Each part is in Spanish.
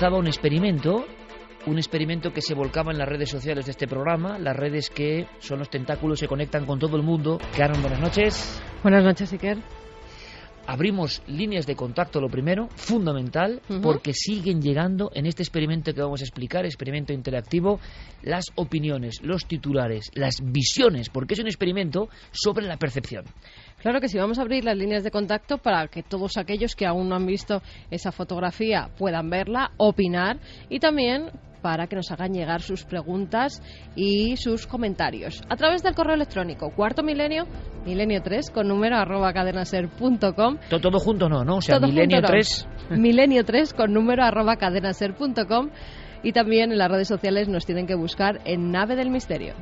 comenzaba un experimento que se volcaba en las redes sociales de este programa, las redes que son los tentáculos que conectan con todo el mundo. Carmen, buenas noches. Buenas noches, Iker. Abrimos líneas de contacto, lo primero, fundamental, porque siguen llegando en este experimento que vamos a explicar, experimento interactivo, las opiniones, los titulares, las visiones, porque es un experimento sobre la percepción. Claro que sí, vamos a abrir las líneas de contacto para que todos aquellos que aún no han visto esa fotografía puedan verla, opinar y también para que nos hagan llegar sus preguntas y sus comentarios a través del correo electrónico cuarto milenio 3 con número @cadenaser.com. Todo junto no, o sea, milenio 3 milenio 3 con número @cadenaser.com, y también en las redes sociales nos tienen que buscar en Nave del Misterio.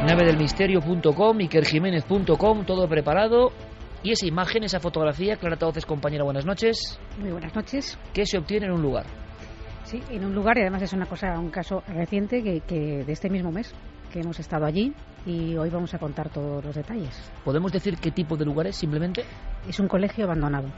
navedelmisterio.com, ikerjiménez.com, todo preparado. Y esa imagen, esa fotografía, Clara Tauces, compañera, buenas noches. Muy buenas noches. ¿Qué se obtiene en un lugar? Sí, en un lugar, y además es un caso reciente que de este mismo mes, que hemos estado allí y hoy vamos a contar todos los detalles. ¿Podemos decir qué tipo de lugar es, simplemente? Es un colegio abandonado.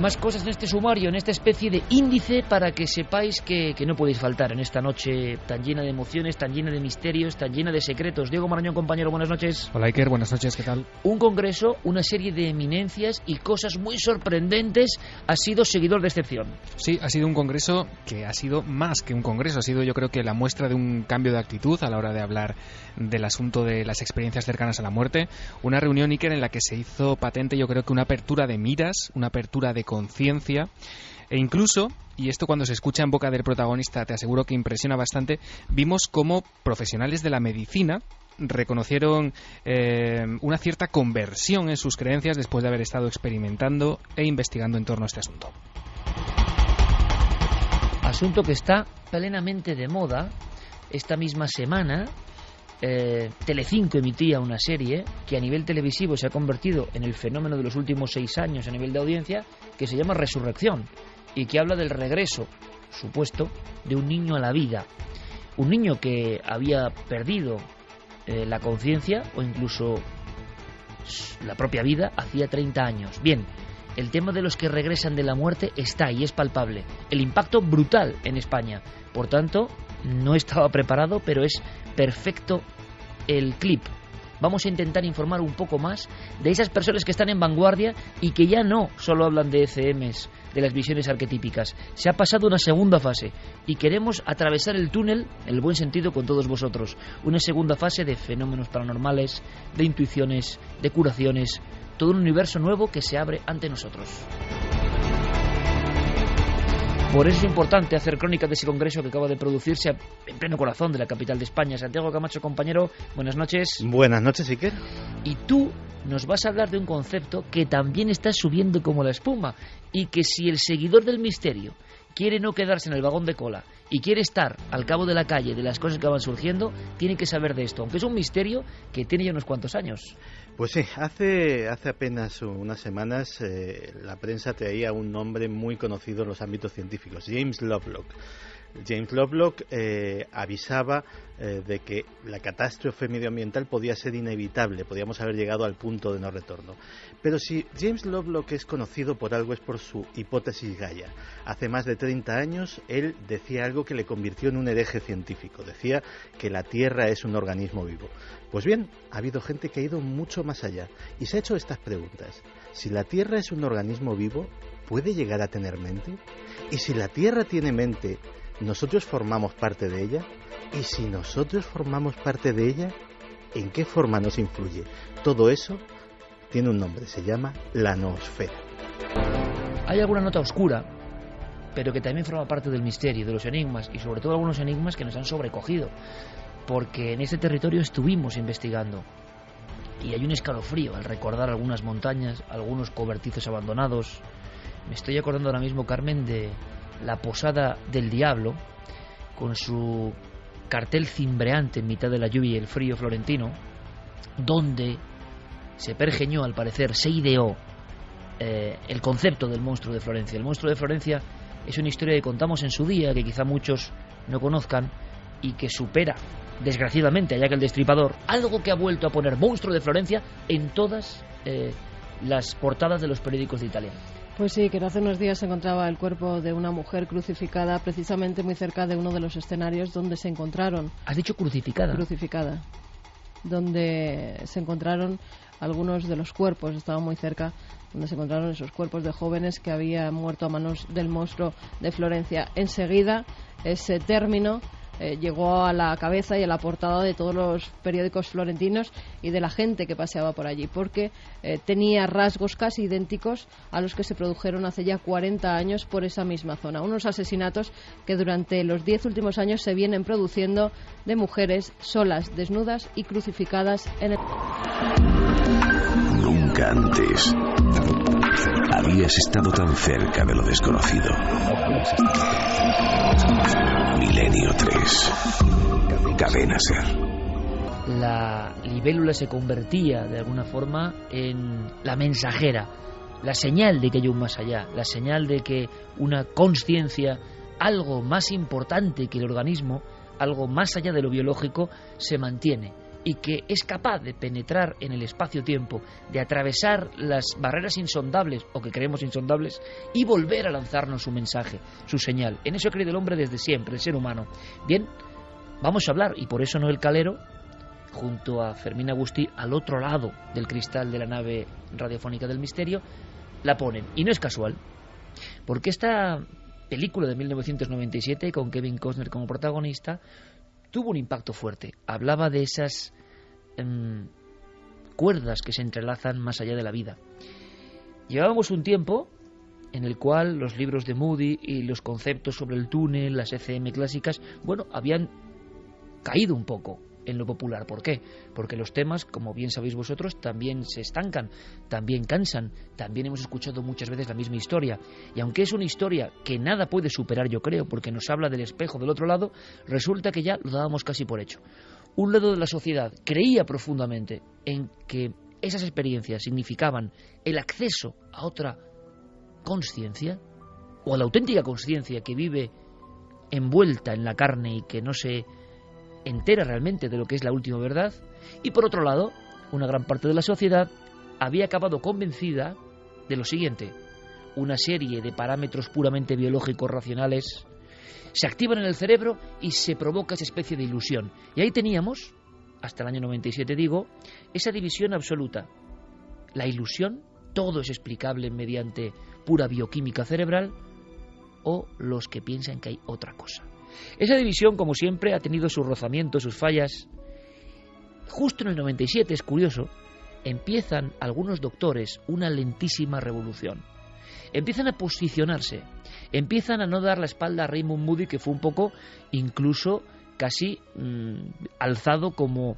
Más cosas en este sumario, en esta especie de índice para que sepáis que no podéis faltar en esta noche tan llena de emociones, tan llena de misterios, tan llena de secretos. Diego Marañón, compañero, buenas noches. Hola Iker, buenas noches, ¿qué tal? Un congreso, una serie de eminencias y cosas muy sorprendentes. Has sido seguidor de excepción. Sí, ha sido un congreso que ha sido más que un congreso, ha sido yo creo que la muestra de un cambio de actitud a la hora de hablar del asunto de las experiencias cercanas a la muerte. Una reunión, Iker, en la que se hizo patente yo creo que una apertura de miras, una apertura de conciencia e incluso, y esto cuando se escucha en boca del protagonista te aseguro que impresiona bastante, vimos cómo profesionales de la medicina reconocieron una cierta conversión en sus creencias después de haber estado experimentando e investigando en torno a este asunto. Asunto que está plenamente de moda. Esta misma semana Telecinco emitía una serie que a nivel televisivo se ha convertido en el fenómeno de los últimos 6 años a nivel de audiencia, que se llama Resurrección, y que habla del regreso supuesto de un niño a la vida. Un niño que había perdido la conciencia o incluso la propia vida hacía 30 años. Bien, el tema de los que regresan de la muerte está y es palpable. El impacto brutal en España. Por tanto, no estaba preparado, pero es perfecto el clip. Vamos a intentar informar un poco más de esas personas que están en vanguardia y que ya no solo hablan de ECMs, de las visiones arquetípicas. Se ha pasado una segunda fase y queremos atravesar el túnel, en el buen sentido, con todos vosotros. Una segunda fase de fenómenos paranormales, de intuiciones, de curaciones, todo un universo nuevo que se abre ante nosotros. Por eso es importante hacer crónica de ese congreso que acaba de producirse en pleno corazón de la capital de España. Santiago Camacho, compañero, buenas noches. Buenas noches, Iker. Y tú nos vas a hablar de un concepto que también está subiendo como la espuma y que si el seguidor del misterio quiere no quedarse en el vagón de cola y quiere estar al cabo de la calle de las cosas que van surgiendo, tiene que saber de esto, aunque es un misterio que tiene ya unos cuantos años. Pues sí, hace apenas unas semanas la prensa traía un nombre muy conocido en los ámbitos científicos, James Lovelock. James Lovelock avisaba de que la catástrofe medioambiental podía ser inevitable, podíamos haber llegado al punto de no retorno. Pero si James Lovelock es conocido por algo es por su hipótesis Gaia. Hace más de 30 años él decía algo que le convirtió en un hereje científico. Decía que la Tierra es un organismo vivo. Pues bien, ha habido gente que ha ido mucho más allá y se ha hecho estas preguntas. Si la Tierra es un organismo vivo, ¿puede llegar a tener mente? Y si la Tierra tiene mente, ¿nosotros formamos parte de ella? Y si nosotros formamos parte de ella, ¿en qué forma nos influye? Todo eso tiene un nombre, se llama la noosfera. Hay alguna nota oscura, pero que también forma parte del misterio, de los enigmas, y sobre todo algunos enigmas que nos han sobrecogido, porque en este territorio estuvimos investigando. Y hay un escalofrío al recordar algunas montañas, algunos cobertizos abandonados. Me estoy acordando ahora mismo, Carmen, de la Posada del Diablo, con su cartel cimbreante en mitad de la lluvia y el frío florentino, donde se pergeñó, al parecer, se ideó el concepto del monstruo de Florencia. El monstruo de Florencia es una historia que contamos en su día, que quizá muchos no conozcan, y que supera, desgraciadamente, a Jack el Destripador, algo que ha vuelto a poner Monstruo de Florencia en todas las portadas de los periódicos de Italia. Pues sí, que hace unos días se encontraba el cuerpo de una mujer crucificada precisamente muy cerca de uno de los escenarios donde se encontraron. ¿Has dicho crucificada? Crucificada. Donde se encontraron algunos de los cuerpos, estaba muy cerca, donde se encontraron esos cuerpos de jóvenes que habían muerto a manos del Monstruo de Florencia. Enseguida, ese término llegó a la cabeza y a la portada de todos los periódicos florentinos y de la gente que paseaba por allí, porque tenía rasgos casi idénticos a los que se produjeron hace ya 40 años por esa misma zona. Unos asesinatos que durante los 10 últimos años se vienen produciendo de mujeres solas, desnudas y crucificadas en el... Nunca antes habías estado tan cerca de lo desconocido. Milenio 3. Cadena Ser. La libélula se convertía de alguna forma en la mensajera, la señal de que hay un más allá, la señal de que una consciencia, algo más importante que el organismo, algo más allá de lo biológico, se mantiene y que es capaz de penetrar en el espacio-tiempo, de atravesar las barreras insondables o que creemos insondables y volver a lanzarnos su mensaje, su señal. En eso ha creído el hombre desde siempre, el ser humano. Bien, vamos a hablar, y por eso Noel Calero, junto a Fermín Agustí, al otro lado del cristal de la nave radiofónica del misterio, la ponen. Y no es casual, porque esta película de 1997, con Kevin Costner como protagonista, tuvo un impacto fuerte. Hablaba de esas cuerdas que se entrelazan más allá de la vida. Llevábamos un tiempo en el cual los libros de Moody y los conceptos sobre el túnel, las ECM clásicas, bueno, habían caído un poco en lo popular. ¿Por qué? Porque los temas, como bien sabéis vosotros, también se estancan, también cansan, también hemos escuchado muchas veces la misma historia. Y aunque es una historia que nada puede superar, yo creo, porque nos habla del espejo del otro lado, resulta que ya lo dábamos casi por hecho. Un lado de la sociedad creía profundamente en que esas experiencias significaban el acceso a otra consciencia, o a la auténtica consciencia que vive envuelta en la carne y que no se entera realmente de lo que es la última verdad. Y por otro lado, una gran parte de la sociedad había acabado convencida de lo siguiente: una serie de parámetros puramente biológicos racionales se activan en el cerebro y se provoca esa especie de ilusión. Y ahí teníamos, hasta el año 97 digo, esa división absoluta. La ilusión, todo es explicable mediante pura bioquímica cerebral, o los que piensan que hay otra cosa. Esa división, como siempre, ha tenido sus rozamientos, sus fallas. Justo en el 97, es curioso, empiezan algunos doctores una lentísima revolución. Empiezan a posicionarse, empiezan a no dar la espalda a Raymond Moody, que fue un poco, incluso, casi alzado como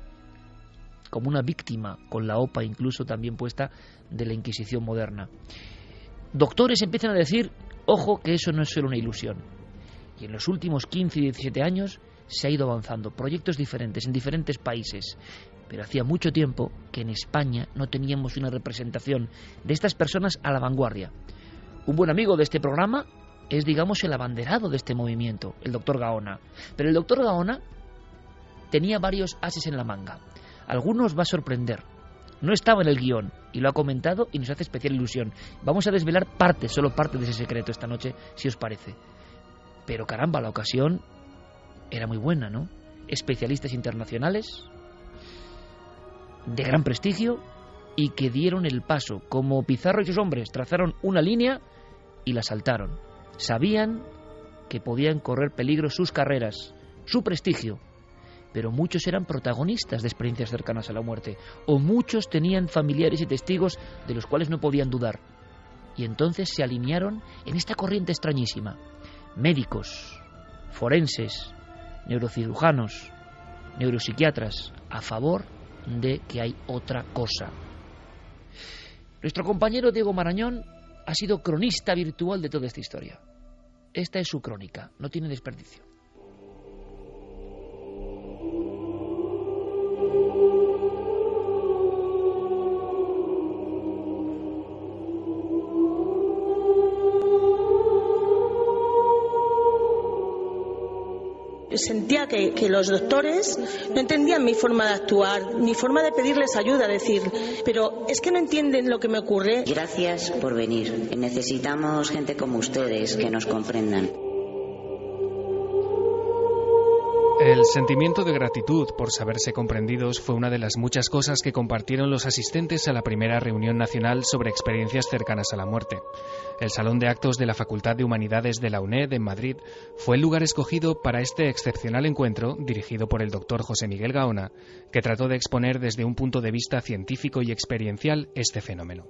una víctima, con la OPA incluso también puesta, de la Inquisición moderna. Doctores empiezan a decir, ojo, que eso no es solo una ilusión. Y en los últimos 15 y 17 años se ha ido avanzando, proyectos diferentes en diferentes países. Pero hacía mucho tiempo que en España no teníamos una representación de estas personas a la vanguardia. Un buen amigo de este programa es, digamos, el abanderado de este movimiento, el doctor Gaona. Pero el doctor Gaona tenía varios ases en la manga. Algunos va a sorprender. No estaba en el guión y lo ha comentado y nos hace especial ilusión. Vamos a desvelar parte, solo parte de ese secreto esta noche, si os parece. Pero caramba, la ocasión era muy buena, ¿no? Especialistas internacionales de gran prestigio y que dieron el paso, como Pizarro y sus hombres, trazaron una línea y la saltaron. Sabían que podían correr peligro sus carreras, su prestigio, pero muchos eran protagonistas de experiencias cercanas a la muerte, o muchos tenían familiares y testigos de los cuales no podían dudar. Y entonces se alinearon en esta corriente extrañísima. Médicos, forenses, neurocirujanos, neuropsiquiatras, a favor de que hay otra cosa. Nuestro compañero Diego Marañón ha sido cronista virtual de toda esta historia. Esta es su crónica, no tiene desperdicio. sentía que los doctores no entendían mi forma de actuar, mi forma de pedirles ayuda, decir, pero es que no entienden lo que me ocurre. Gracias por venir. Necesitamos gente como ustedes que nos comprendan. El sentimiento de gratitud por saberse comprendidos fue una de las muchas cosas que compartieron los asistentes a la primera reunión nacional sobre experiencias cercanas a la muerte. El Salón de Actos de la Facultad de Humanidades de la UNED en Madrid fue el lugar escogido para este excepcional encuentro dirigido por el doctor José Miguel Gaona, que trató de exponer desde un punto de vista científico y experiencial este fenómeno.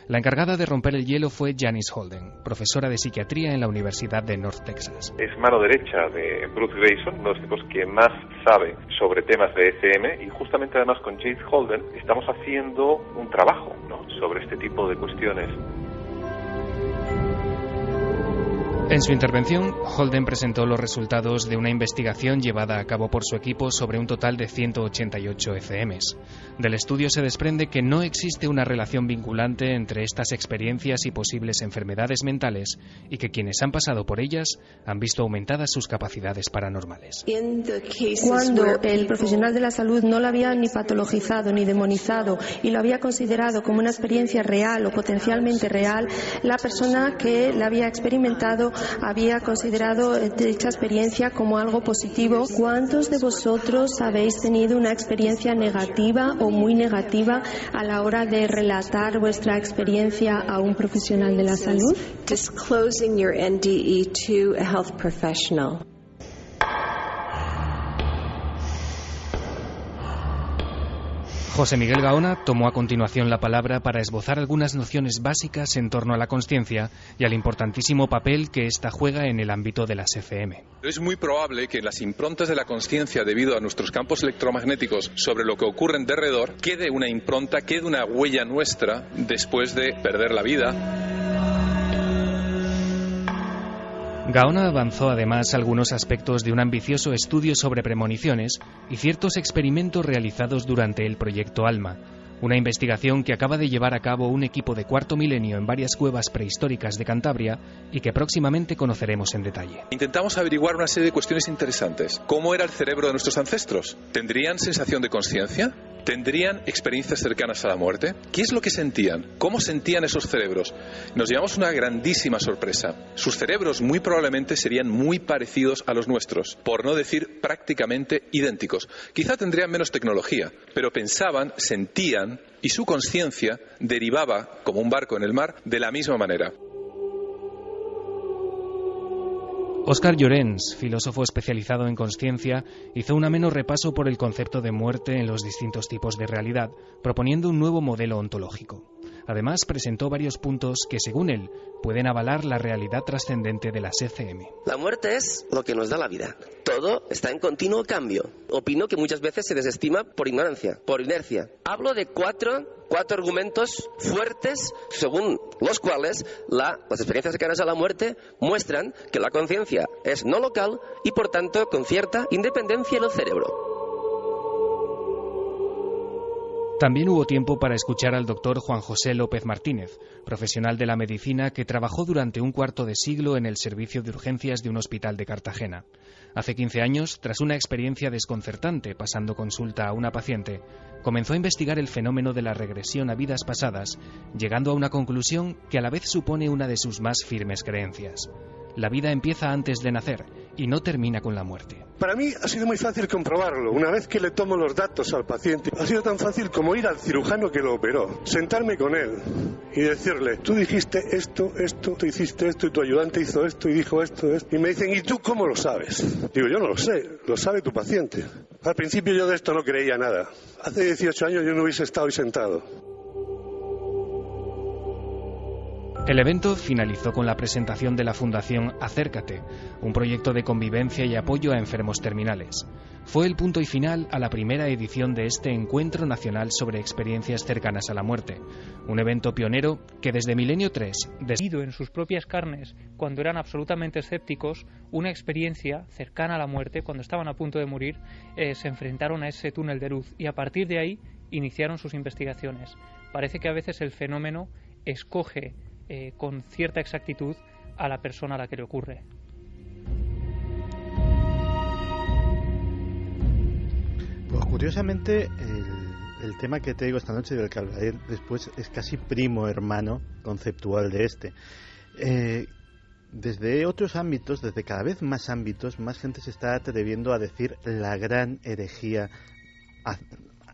La encargada de romper el hielo fue Janice Holden, profesora de psiquiatría en la Universidad de North Texas. Es mano derecha de Bruce Greyson, uno de los tipos que más sabe sobre temas de ECM, y justamente además con Janice Holden estamos haciendo un trabajo, ¿no?, sobre este tipo de cuestiones. En su intervención, Holden presentó los resultados de una investigación llevada a cabo por su equipo sobre un total de 188 ECMs. Del estudio se desprende que no existe una relación vinculante entre estas experiencias y posibles enfermedades mentales y que quienes han pasado por ellas han visto aumentadas sus capacidades paranormales. Cuando el profesional de la salud no lo había ni patologizado ni demonizado y lo había considerado como una experiencia real o potencialmente real, la persona que la había experimentado había considerado dicha experiencia como algo positivo. ¿Cuántos de vosotros habéis tenido una experiencia negativa o muy negativa a la hora de relatar vuestra experiencia a un profesional de la salud? Disclosing your NDE to a health professional. José Miguel Gaona tomó a continuación la palabra para esbozar algunas nociones básicas en torno a la consciencia y al importantísimo papel que ésta juega en el ámbito de las ECM. Es muy probable que en las improntas de la consciencia, debido a nuestros campos electromagnéticos sobre lo que ocurre en derredor, quede una impronta, quede una huella nuestra después de perder la vida. Gaona avanzó además algunos aspectos de un ambicioso estudio sobre premoniciones y ciertos experimentos realizados durante el proyecto ALMA, una investigación que acaba de llevar a cabo un equipo de cuarto milenio en varias cuevas prehistóricas de Cantabria y que próximamente conoceremos en detalle. Intentamos averiguar una serie de cuestiones interesantes. ¿Cómo era el cerebro de nuestros ancestros? ¿Tendrían sensación de consciencia? ¿Tendrían experiencias cercanas a la muerte? ¿Qué es lo que sentían? ¿Cómo sentían esos cerebros? Nos llevamos una grandísima sorpresa. Sus cerebros muy probablemente serían muy parecidos a los nuestros, por no decir prácticamente idénticos. Quizá tendrían menos tecnología, pero pensaban, sentían y su consciencia derivaba, como un barco en el mar, de la misma manera. Óscar Llorens, filósofo especializado en consciencia, hizo un ameno repaso por el concepto de muerte en los distintos tipos de realidad, proponiendo un nuevo modelo ontológico. Además, presentó varios puntos que, según él, pueden avalar la realidad trascendente de las ECM. La muerte es lo que nos da la vida. Todo está en continuo cambio. Opino que muchas veces se desestima por ignorancia, por inercia. Hablo de cuatro argumentos fuertes según los cuales las experiencias cercanas a la muerte muestran que la conciencia es no local y por tanto con cierta independencia del cerebro. También hubo tiempo para escuchar al doctor Juan José López Martínez, profesional de la medicina que trabajó durante un cuarto de siglo en el servicio de urgencias de un hospital de Cartagena. Hace 15 años, tras una experiencia desconcertante pasando consulta a una paciente, comenzó a investigar el fenómeno de la regresión a vidas pasadas, llegando a una conclusión que a la vez supone una de sus más firmes creencias. La vida empieza antes de nacer y no termina con la muerte. Para mí ha sido muy fácil comprobarlo. Una vez que le tomo los datos al paciente, ha sido tan fácil como ir al cirujano que lo operó, sentarme con él y decirle: tú dijiste esto, tú hiciste esto y tu ayudante hizo esto y dijo esto. Y me dicen: ¿y tú cómo lo sabes? Digo: yo no lo sé, lo sabe tu paciente. Al principio yo de esto no creía nada. Hace 18 años yo no hubiese estado ahí sentado. El evento finalizó con la presentación de la Fundación Acércate, un proyecto de convivencia y apoyo a enfermos terminales. Fue el punto y final a la primera edición de este Encuentro Nacional sobre Experiencias Cercanas a la Muerte, un evento pionero que desde Milenio 3... ...vivido en sus propias carnes, cuando eran absolutamente escépticos, una experiencia cercana a la muerte, cuando estaban a punto de morir, se enfrentaron a ese túnel de luz y a partir de ahí iniciaron sus investigaciones. Parece que a veces el fenómeno escoge con cierta exactitud a la persona a la que le ocurre. Curiosamente, el tema que te digo esta noche y del que hablaré después es casi primo hermano conceptual de este. Desde otros ámbitos, desde cada vez más ámbitos, más gente se está atreviendo a decir la gran herejía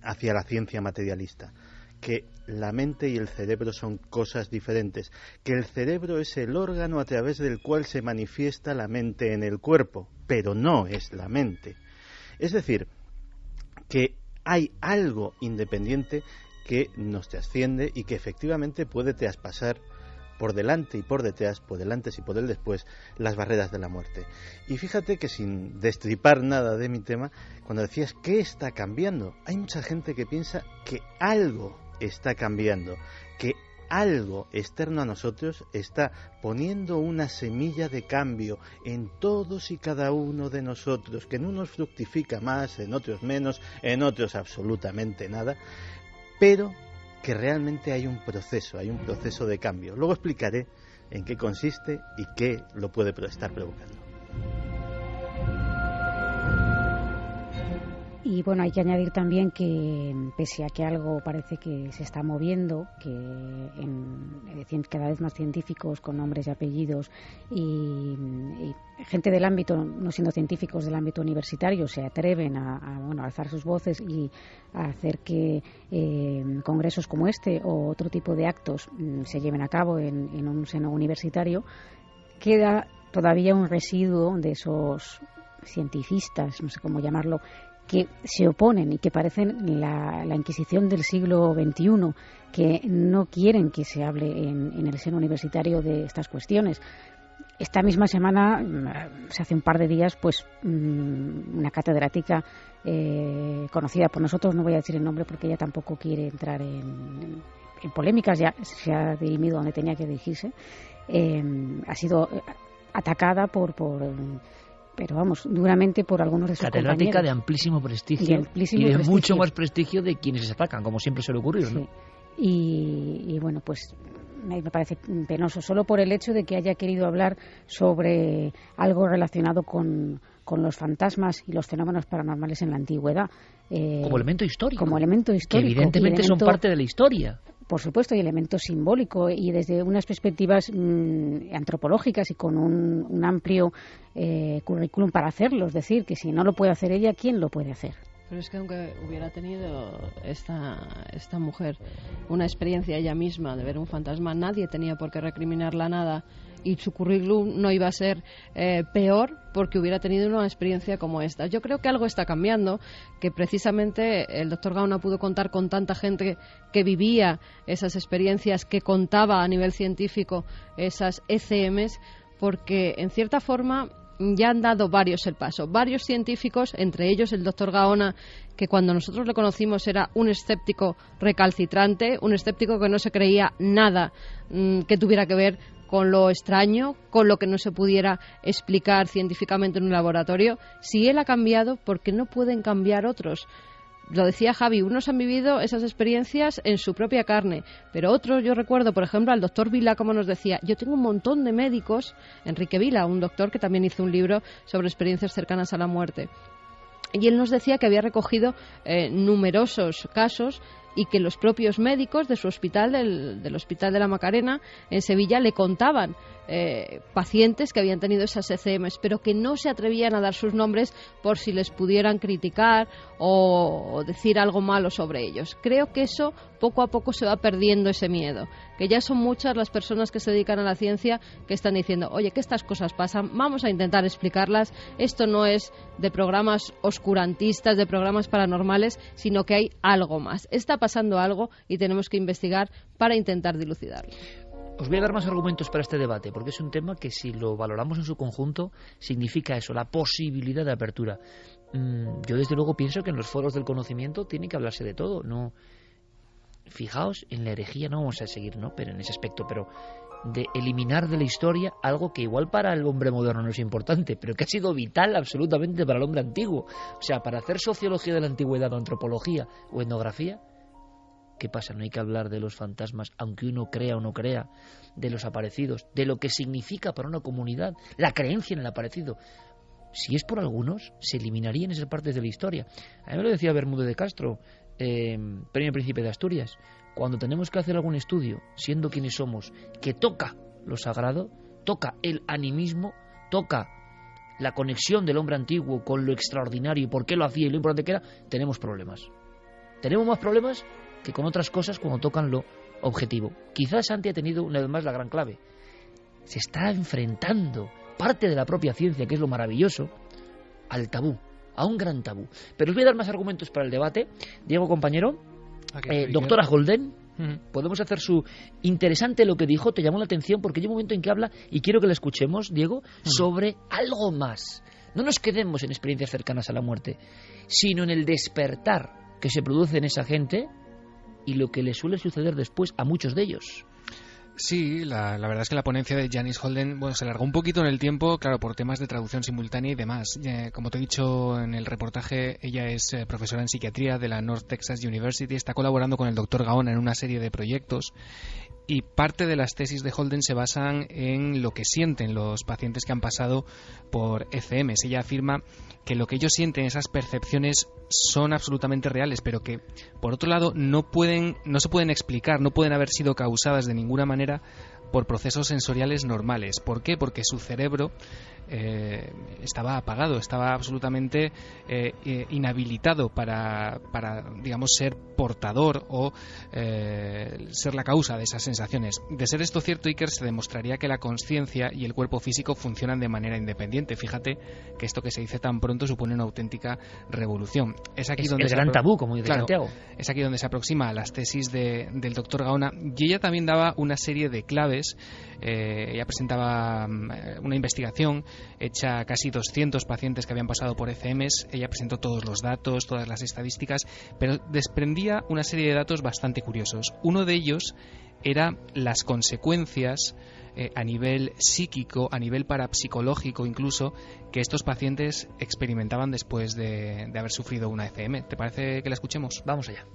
hacia la ciencia materialista, que la mente y el cerebro son cosas diferentes, que el cerebro es el órgano a través del cual se manifiesta la mente en el cuerpo, pero no es la mente. Es decir, que hay algo independiente que nos trasciende y que efectivamente puede traspasar por delante y por detrás, por el antes y por el después, las barreras de la muerte. Y fíjate que sin destripar nada de mi tema, cuando decías ¿qué está cambiando? Hay mucha gente que piensa que algo está cambiando, que algo externo a nosotros está poniendo una semilla de cambio en todos y cada uno de nosotros, que en unos fructifica más, en otros menos, en otros absolutamente nada, pero que realmente hay un proceso de cambio. Luego explicaré en qué consiste y qué lo puede estar provocando. Y bueno, hay que añadir también que pese a que algo parece que se está moviendo, que cada vez más científicos con nombres y apellidos y gente del ámbito, no siendo científicos del ámbito universitario, se atreven a alzar sus voces y a hacer que congresos como este o otro tipo de actos se lleven a cabo en un seno universitario, queda todavía un residuo de esos cientifistas, no sé cómo llamarlo, que se oponen y que parecen la Inquisición del siglo XXI, que no quieren que se hable en el seno universitario de estas cuestiones. Esta misma semana, hace un par de días, pues una catedrática conocida por nosotros, no voy a decir el nombre porque ella tampoco quiere entrar en polémicas, ya se ha dirimido donde tenía que dirigirse, ha sido atacada pero vamos, duramente por algunos de sus catedrática compañeros. De amplísimo prestigio y de mucho más prestigio de quienes se atacan, como siempre suele ocurrir, ¿no? Sí. Y bueno, pues me parece penoso, solo por el hecho de que haya querido hablar sobre algo relacionado con los fantasmas y los fenómenos paranormales en la antigüedad. Como elemento histórico. Como elemento histórico. Que evidentemente son parte de la historia. Por supuesto, y elemento simbólico, y desde unas perspectivas antropológicas y con un amplio currículum para hacerlo. Es decir, que si no lo puede hacer ella, ¿quién lo puede hacer? Pero es que aunque hubiera tenido esta mujer una experiencia ella misma de ver un fantasma, nadie tenía por qué recriminarla nada, y su currículum no iba a ser peor porque hubiera tenido una experiencia como esta. Yo creo que algo está cambiando, que precisamente el doctor Gaona pudo contar con tanta gente que vivía esas experiencias, que contaba a nivel científico esas ECMs, porque en cierta forma ya han dado varios el paso. Varios científicos, entre ellos el doctor Gaona, que cuando nosotros lo conocimos era un escéptico recalcitrante, un escéptico que no se creía nada que tuviera que ver con lo extraño, con lo que no se pudiera explicar científicamente en un laboratorio. Si él ha cambiado, ¿por qué no pueden cambiar otros? Lo decía Javi, unos han vivido esas experiencias en su propia carne, pero otros, yo recuerdo, por ejemplo, al doctor Vila, como nos decía, yo tengo un montón de médicos, Enrique Vila, un doctor que también hizo un libro sobre experiencias cercanas a la muerte, y él nos decía que había recogido numerosos casos y que los propios médicos de su hospital, del Hospital de la Macarena, en Sevilla, le contaban pacientes que habían tenido esas ECMs, pero que no se atrevían a dar sus nombres por si les pudieran criticar o decir algo malo sobre ellos. Creo que eso poco a poco se va perdiendo, ese miedo, que ya son muchas las personas que se dedican a la ciencia que están diciendo, oye, que estas cosas pasan, vamos a intentar explicarlas, esto no es de programas oscurantistas, de programas paranormales, sino que hay algo más, está pasando algo y tenemos que investigar para intentar dilucidarlo. Os voy a dar más argumentos para este debate, porque es un tema que, si lo valoramos en su conjunto, significa eso, la posibilidad de apertura. Yo desde luego pienso que en los foros del conocimiento tiene que hablarse de todo. No, fijaos, en la herejía no vamos a seguir, ¿no? Pero en ese aspecto, pero de eliminar de la historia algo que igual para el hombre moderno no es importante, pero que ha sido vital absolutamente para el hombre antiguo. O sea, para hacer sociología de la antigüedad, o antropología o etnografía, ¿qué pasa? No hay que hablar de los fantasmas, aunque uno crea o no crea, de los aparecidos, de lo que significa para una comunidad la creencia en el aparecido. si es por algunos, se eliminarían esas partes de la historia. A mí me lo decía Bermúdez de Castro, Premio Príncipe de Asturias. Cuando tenemos que hacer algún estudio, siendo quienes somos, que toca lo sagrado, toca el animismo, toca la conexión del hombre antiguo con lo extraordinario y por qué lo hacía y lo importante que era, tenemos problemas. Tenemos más problemas que con otras cosas cuando tocan lo objetivo. Quizás Santi ha tenido una vez más la gran clave. Se está enfrentando parte de la propia ciencia, que es lo maravilloso, al tabú, a un gran tabú. Pero os voy a dar más argumentos para el debate. Diego, compañero, doctora Holden, podemos hacer su interesante lo que dijo. Te llamó la atención porque hay un momento en que habla, y quiero que la escuchemos, Diego, sobre algo más. No nos quedemos en experiencias cercanas a la muerte, sino en el despertar que se produce en esa gente y lo que le suele suceder después a muchos de ellos. Sí, la verdad es que la ponencia de Janice Holden, bueno, se alargó un poquito en el tiempo, claro, por temas de traducción simultánea y demás. Como te he dicho en el reportaje, ella es profesora en psiquiatría de la North Texas University, está colaborando con el Dr. Gaona en una serie de proyectos, y parte de las tesis de Holden se basan en lo que sienten los pacientes que han pasado por ECMs. Ella afirma que lo que ellos sienten, esas percepciones, son absolutamente reales, pero que, por otro lado, no se pueden explicar, no pueden haber sido causadas de ninguna manera por procesos sensoriales normales. ¿Por qué? Porque su cerebro estaba apagado, estaba absolutamente inhabilitado para digamos, ser portador o ser la causa de esas sensaciones. De ser esto cierto, Iker, se demostraría que la conciencia y el cuerpo físico funcionan de manera independiente. Fíjate que esto que se dice tan pronto supone una auténtica revolución. Es aquí donde el gran tabú, como dice Santiago. Es aquí donde se aproxima a las tesis del doctor Gaona, y ella también daba una serie de claves. Ella presentaba una investigación hecha a casi 200 pacientes que habían pasado por ECMs. Ella presentó todos los datos, todas las estadísticas, pero desprendía una serie de datos bastante curiosos. Uno de ellos era las consecuencias a nivel psíquico, a nivel parapsicológico incluso, que estos pacientes experimentaban después de haber sufrido una ECM. ¿Te parece que la escuchemos? Vamos allá.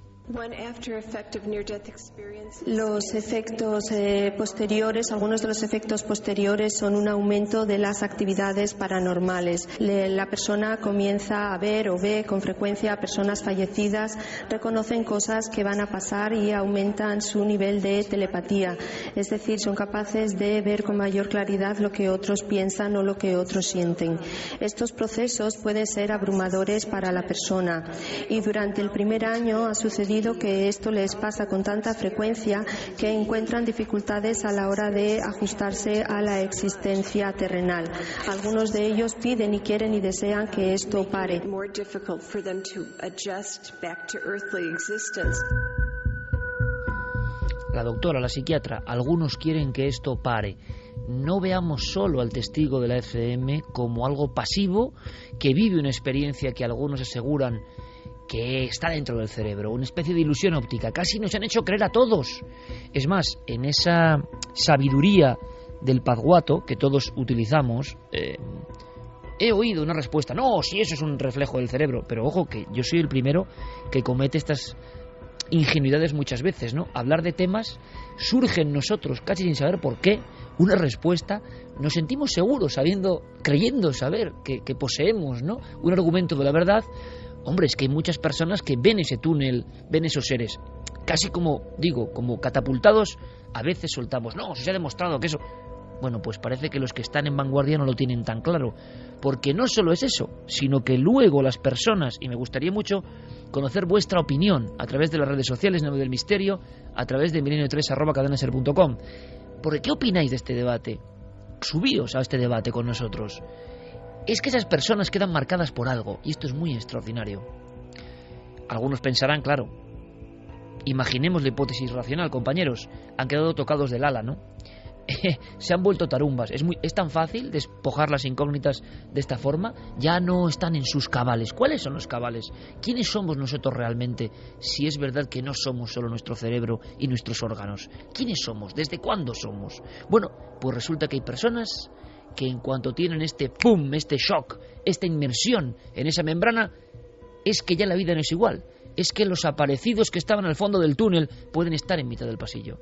Los efectos posteriores, algunos de los efectos posteriores son un aumento de las actividades paranormales. La persona comienza a ver o ve con frecuencia a personas fallecidas, reconocen cosas que van a pasar y aumentan su nivel de telepatía. Es decir, son capaces de ver con mayor claridad lo que otros piensan o lo que otros sienten. Estos procesos pueden ser abrumadores para la persona, y durante el primer año ha sucedido que esto les pasa con tanta frecuencia que encuentran dificultades a la hora de ajustarse a la existencia terrenal. Algunos de ellos piden y quieren y desean que esto pare. La doctora, la psiquiatra, algunos quieren que esto pare. No veamos solo al testigo de la ECM como algo pasivo que vive una experiencia que algunos aseguran que está dentro del cerebro, una especie de ilusión óptica. Casi nos han hecho creer a todos. Es más, en esa sabiduría del pazguato que todos utilizamos, he oído una respuesta: no, si eso es un reflejo del cerebro. Pero ojo, que yo soy el primero que comete estas ingenuidades muchas veces, ¿no? Hablar de temas, surge en nosotros, casi sin saber por qué, una respuesta, nos sentimos seguros, creyendo saber que poseemos, ¿no?, un argumento de la verdad. Hombre, es que hay muchas personas que ven ese túnel, ven esos seres, casi como catapultados. A veces soltamos: no, si se ha demostrado que eso... Bueno, pues parece que los que están en vanguardia no lo tienen tan claro, porque no solo es eso, sino que luego las personas, y me gustaría mucho conocer vuestra opinión a través de las redes sociales, Nave del Misterio, a través de milenio3@cadenaser.com. ¿Por qué opináis de este debate? Subíos a este debate con nosotros. Es que esas personas quedan marcadas por algo, y esto es muy extraordinario. Algunos pensarán, claro, imaginemos la hipótesis racional, compañeros, han quedado tocados del ala, ¿no? Se han vuelto tarumbas. Es tan fácil despojar las incógnitas de esta forma. Ya no están en sus cabales. ¿Cuáles son los cabales? ¿Quiénes somos nosotros realmente? Si es verdad que no somos solo nuestro cerebro y nuestros órganos. ¿Quiénes somos? ¿Desde cuándo somos? Bueno, pues resulta que hay personas que en cuanto tienen este pum, este shock, esta inmersión en esa membrana, es que ya la vida no es igual. Es que los aparecidos que estaban al fondo del túnel pueden estar en mitad del pasillo.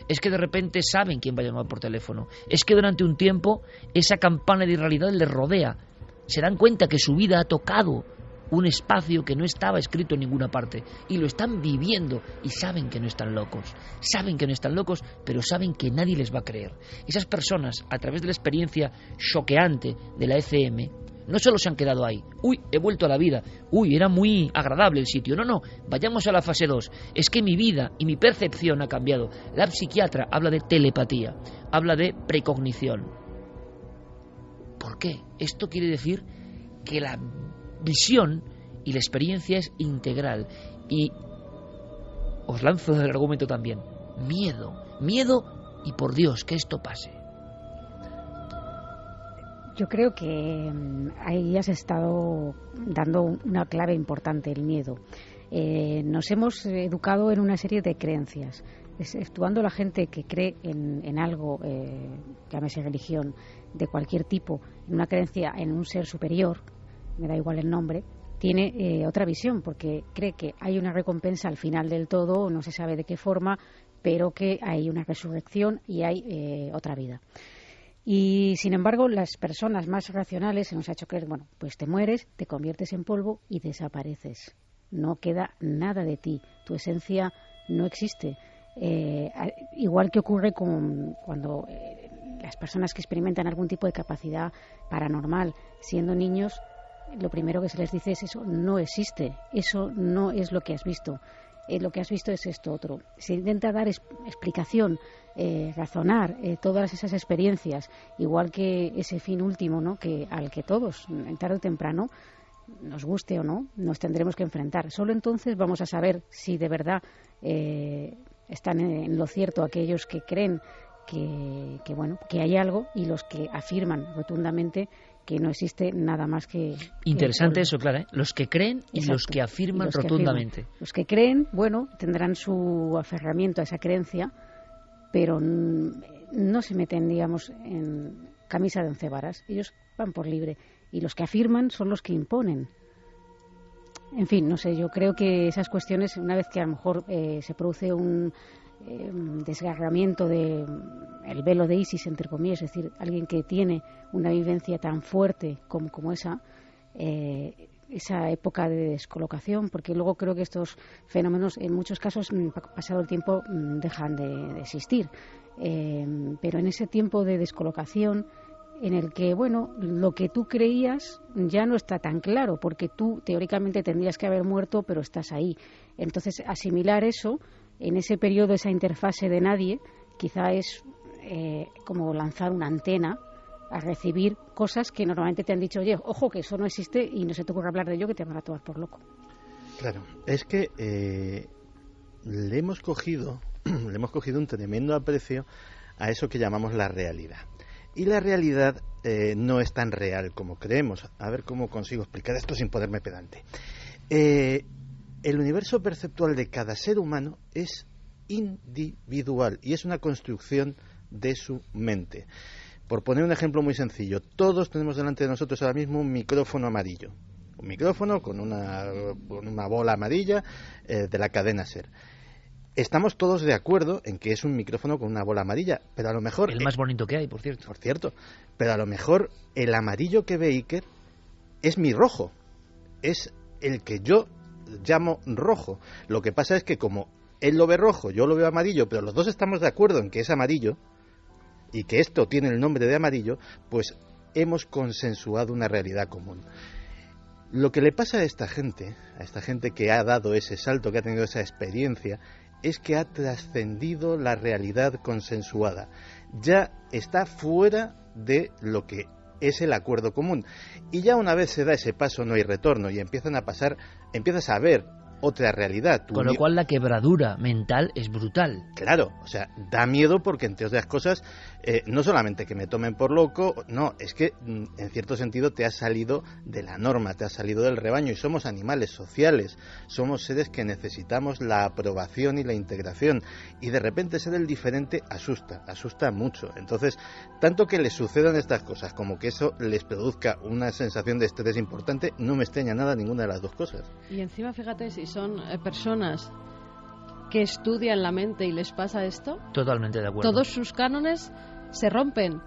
Es que de repente saben quién va a llamar por teléfono. Es que durante un tiempo esa campana de irrealidad les rodea. se dan cuenta que su vida ha tocado un espacio que no estaba escrito en ninguna parte y lo están viviendo y saben que no están locos, pero saben que nadie les va a creer. Esas personas, a través de la experiencia choqueante de la ECM, no solo se han quedado ahí, uy, he vuelto a la vida, uy, era muy agradable el sitio, no, vayamos a la fase 2, es que mi vida y mi percepción ha cambiado. La psiquiatra habla de telepatía, habla de precognición. ¿Por qué? Esto quiere decir que la visión y la experiencia es integral. Y os lanzo el argumento también: miedo y por Dios que esto pase. Yo creo que ahí has estado dando una clave importante, el miedo. Nos hemos educado en una serie de creencias, exceptuando la gente que cree en algo, llámese religión, de cualquier tipo, en una creencia en un ser superior, me da igual el nombre, tiene otra visión, porque cree que hay una recompensa al final del todo, no se sabe de qué forma, pero que hay una resurrección y hay otra vida. Y sin embargo, las personas más racionales se nos ha hecho creer, bueno, pues te mueres, te conviertes en polvo y desapareces. No queda nada de ti, tu esencia no existe. Igual que ocurre cuando las personas que experimentan algún tipo de capacidad paranormal siendo niños, lo primero que se les dice es: eso no existe, eso no es lo que has visto, lo que has visto es esto otro. Se intenta dar explicación, razonar todas esas experiencias, igual que ese fin último, ¿no?, al que todos, tarde o temprano, nos guste o no, nos tendremos que enfrentar. Solo entonces vamos a saber si de verdad están en lo cierto aquellos que creen que hay algo, y los que afirman rotundamente que no existe nada más que... Interesante eso, Clara, ¿eh? Los que creen y exacto, los que afirman rotundamente. Los que creen, bueno, tendrán su aferramiento a esa creencia, pero no se meten, digamos, en camisa de once varas. Ellos van por libre. Y los que afirman son los que imponen. En fin, no sé, yo creo que esas cuestiones, una vez que a lo mejor se produce un desgarramiento del velo de Isis, entre comillas, es decir, alguien que tiene una vivencia tan fuerte como esa época de descolocación, porque luego creo que estos fenómenos en muchos casos, pasado el tiempo, dejan de existir, pero en ese tiempo de descolocación en el que, bueno, lo que tú creías ya no está tan claro, porque tú teóricamente tendrías que haber muerto, pero estás ahí. Entonces, asimilar eso en ese periodo, esa interfase de nadie, quizá es como lanzar una antena a recibir cosas que normalmente te han dicho: oye, ojo, que eso no existe y no se te ocurre hablar de ello, que te van a tomar por loco. Claro, es que le hemos cogido un tremendo aprecio a eso que llamamos la realidad. Y la realidad no es tan real como creemos. A ver cómo consigo explicar esto sin ponerme pedante. El universo perceptual de cada ser humano es individual y es una construcción de su mente. Por poner un ejemplo muy sencillo, todos tenemos delante de nosotros ahora mismo un micrófono amarillo. Un micrófono con una bola amarilla de la cadena SER. Estamos todos de acuerdo en que es un micrófono con una bola amarilla, pero a lo mejor... El más bonito que hay, por cierto. Por cierto, pero a lo mejor el amarillo que ve Iker es mi rojo, es el que yo llamo rojo. Lo que pasa es que como él lo ve rojo, yo lo veo amarillo, pero los dos estamos de acuerdo en que es amarillo y que esto tiene el nombre de amarillo, pues hemos consensuado una realidad común. Lo que le pasa a esta gente que ha dado ese salto, que ha tenido esa experiencia, es que ha trascendido la realidad consensuada. Ya está fuera de lo que es el acuerdo común. Y ya una vez se da ese paso no hay retorno y empiezas a ver otra realidad. Con lo cual la quebradura mental es brutal. Claro, o sea, da miedo porque, entre otras cosas, no solamente que me tomen por loco, no, es que en cierto sentido te has salido de la norma, te has salido del rebaño, y somos animales sociales, somos seres que necesitamos la aprobación y la integración, y de repente ser el diferente asusta mucho. Entonces, tanto que les sucedan estas cosas como que eso les produzca una sensación de estrés importante, no me extraña nada ninguna de las dos cosas. Y encima, fíjate, si son personas que estudian la mente y les pasa esto, totalmente de acuerdo, todos sus cánones se rompen.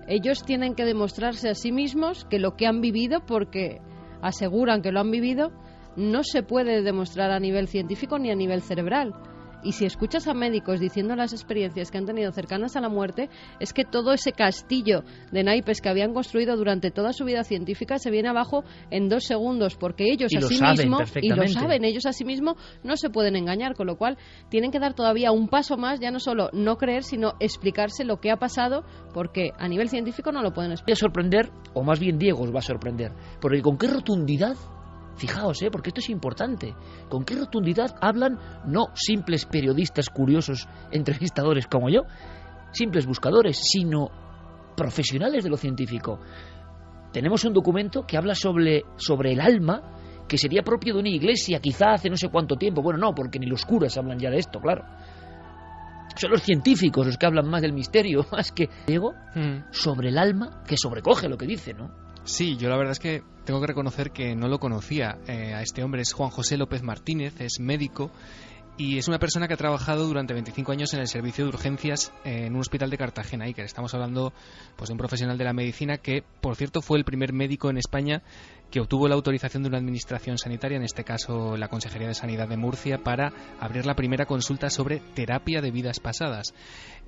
ellos tienen que demostrarse a sí mismos que lo que han vivido, porque aseguran que lo han vivido, no se puede demostrar a nivel científico ni a nivel cerebral. Y si escuchas a médicos diciendo las experiencias que han tenido cercanas a la muerte, es que todo ese castillo de naipes que habían construido durante toda su vida científica se viene abajo en 2 segundos, porque ellos a sí mismos, y lo saben, ellos a sí mismos no se pueden engañar, con lo cual tienen que dar todavía un paso más, ya no solo no creer, sino explicarse lo que ha pasado, porque a nivel científico no lo pueden explicar. Voy a sorprender, o más bien Diego os va a sorprender, porque con qué rotundidad, fijaos, porque esto es importante, con qué rotundidad hablan no simples periodistas curiosos, entrevistadores como yo, simples buscadores, sino profesionales de lo científico. Tenemos un documento que habla sobre el alma, que sería propio de una iglesia, quizá hace no sé cuánto tiempo. Bueno, no, porque ni los curas hablan ya de esto, claro. Son los científicos los que hablan más del misterio, más que Diego, sobre el alma, que sobrecoge lo que dice, ¿no? Sí, yo la verdad es que tengo que reconocer que no lo conocía a este hombre. Es Juan José López Martínez, es médico y es una persona que ha trabajado durante 25 años en el servicio de urgencias en un hospital de Cartagena. Y que estamos hablando pues de un profesional de la medicina que, por cierto, fue el primer médico en España que obtuvo la autorización de una administración sanitaria, en este caso la Consejería de Sanidad de Murcia, para abrir la primera consulta sobre terapia de vidas pasadas.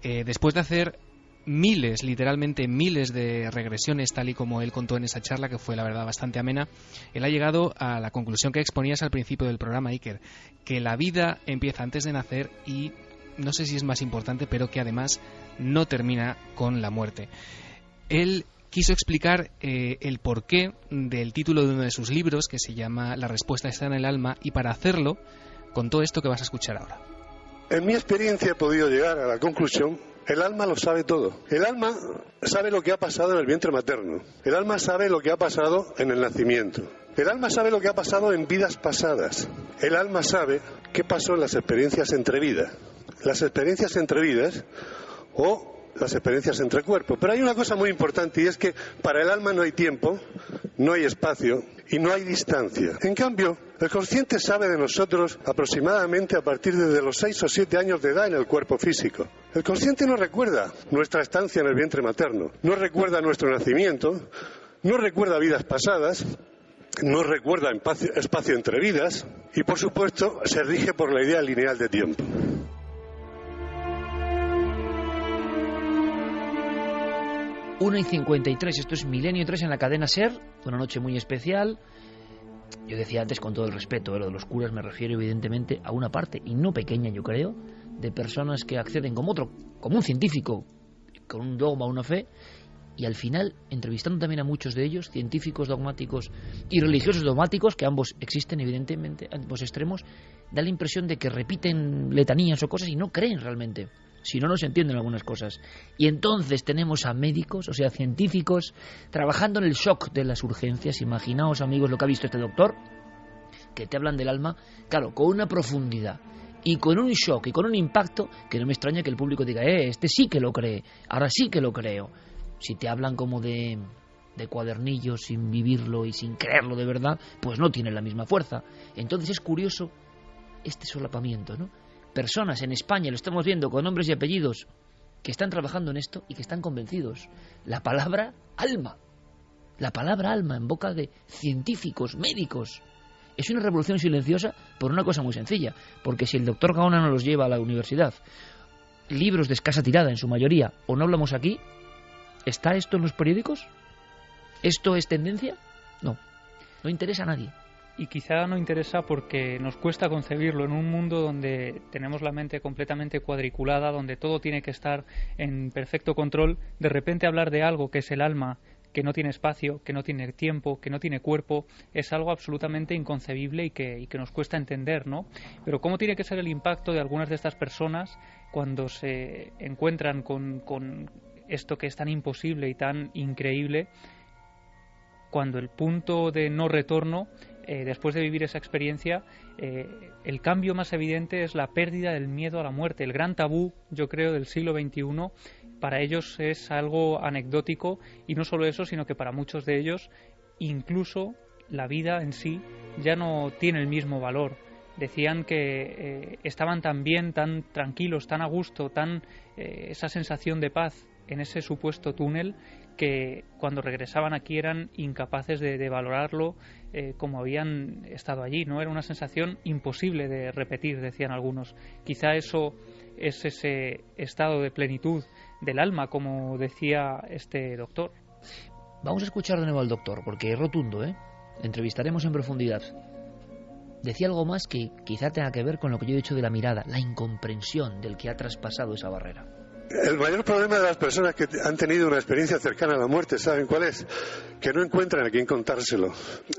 Después de hacer miles, literalmente miles de regresiones, tal y como él contó en esa charla, que fue la verdad bastante amena, él ha llegado a la conclusión que exponías al principio del programa, Iker, que la vida empieza antes de nacer y no sé si es más importante, pero que además no termina con la muerte. Él quiso explicar el porqué del título de uno de sus libros, que se llama La respuesta está en el alma, y para hacerlo contó esto que vas a escuchar ahora. En mi experiencia he podido llegar a la conclusión: el alma lo sabe todo. El alma sabe lo que ha pasado en el vientre materno. El alma sabe lo que ha pasado en el nacimiento. El alma sabe lo que ha pasado en vidas pasadas. El alma sabe qué pasó en las experiencias entre vidas. Las experiencias entre vidas o las experiencias entre cuerpos. Pero hay una cosa muy importante, y es que para el alma no hay tiempo, no hay espacio y no hay distancia. En cambio, el consciente sabe de nosotros aproximadamente a partir de los 6 o 7 años de edad en el cuerpo físico. El consciente no recuerda nuestra estancia en el vientre materno, no recuerda nuestro nacimiento, no recuerda vidas pasadas, no recuerda espacio entre vidas y, por supuesto, se rige por la idea lineal de tiempo. Una y 53, esto es Milenio 3 en la cadena SER, una noche muy especial. Yo decía antes, con todo el respeto, lo de los curas me refiero evidentemente a una parte, y no pequeña yo creo, de personas que acceden como un científico, con un dogma, una fe, y al final, entrevistando también a muchos de ellos, científicos dogmáticos y religiosos dogmáticos, que ambos existen evidentemente, ambos extremos, da la impresión de que repiten letanías o cosas y no creen realmente. Si no, no se entienden algunas cosas. Y entonces tenemos a médicos, o sea, científicos, trabajando en el shock de las urgencias. Imaginaos, amigos, lo que ha visto este doctor, que te hablan del alma, claro, con una profundidad y con un shock y con un impacto que no me extraña que el público diga, este sí que lo cree, ahora sí que lo creo. Si te hablan como de cuadernillos sin vivirlo y sin creerlo de verdad, pues no tiene la misma fuerza. Entonces es curioso este solapamiento, ¿no? Personas en España, lo estamos viendo con nombres y apellidos, que están trabajando en esto y que están convencidos. La palabra alma en boca de científicos, médicos, es una revolución silenciosa por una cosa muy sencilla, porque si el doctor Gaona no los lleva a la universidad, libros de escasa tirada en su mayoría, o no hablamos aquí, ¿está esto en los periódicos? ¿Esto es tendencia? No interesa a nadie. Y quizá no interesa porque nos cuesta concebirlo en un mundo donde tenemos la mente completamente cuadriculada, donde todo tiene que estar en perfecto control. De repente hablar de algo que es el alma, que no tiene espacio, que no tiene tiempo, que no tiene cuerpo, es algo absolutamente inconcebible y que nos cuesta entender, ¿no? Pero ¿cómo tiene que ser el impacto de algunas de estas personas cuando se encuentran con esto que es tan imposible y tan increíble, cuando el punto de no retorno, después de vivir esa experiencia, el cambio más evidente es la pérdida del miedo a la muerte? El gran tabú, yo creo, del siglo XXI, para ellos es algo anecdótico, y no solo eso, sino que para muchos de ellos incluso la vida en sí ya no tiene el mismo valor. Decían que estaban tan bien, tan tranquilos, tan a gusto, esa sensación de paz en ese supuesto túnel que cuando regresaban aquí eran incapaces de valorarlo como habían estado allí, ¿no? Era una sensación imposible de repetir, decían algunos. Quizá eso es ese estado de plenitud del alma, como decía este doctor. Vamos a escuchar de nuevo al doctor, porque es rotundo, ¿eh? Le entrevistaremos en profundidad. Decía algo más que quizá tenga que ver con lo que yo he dicho de la mirada, la incomprensión del que ha traspasado esa barrera. El mayor problema de las personas que han tenido una experiencia cercana a la muerte, ¿saben cuál es? Que no encuentran a quien contárselo.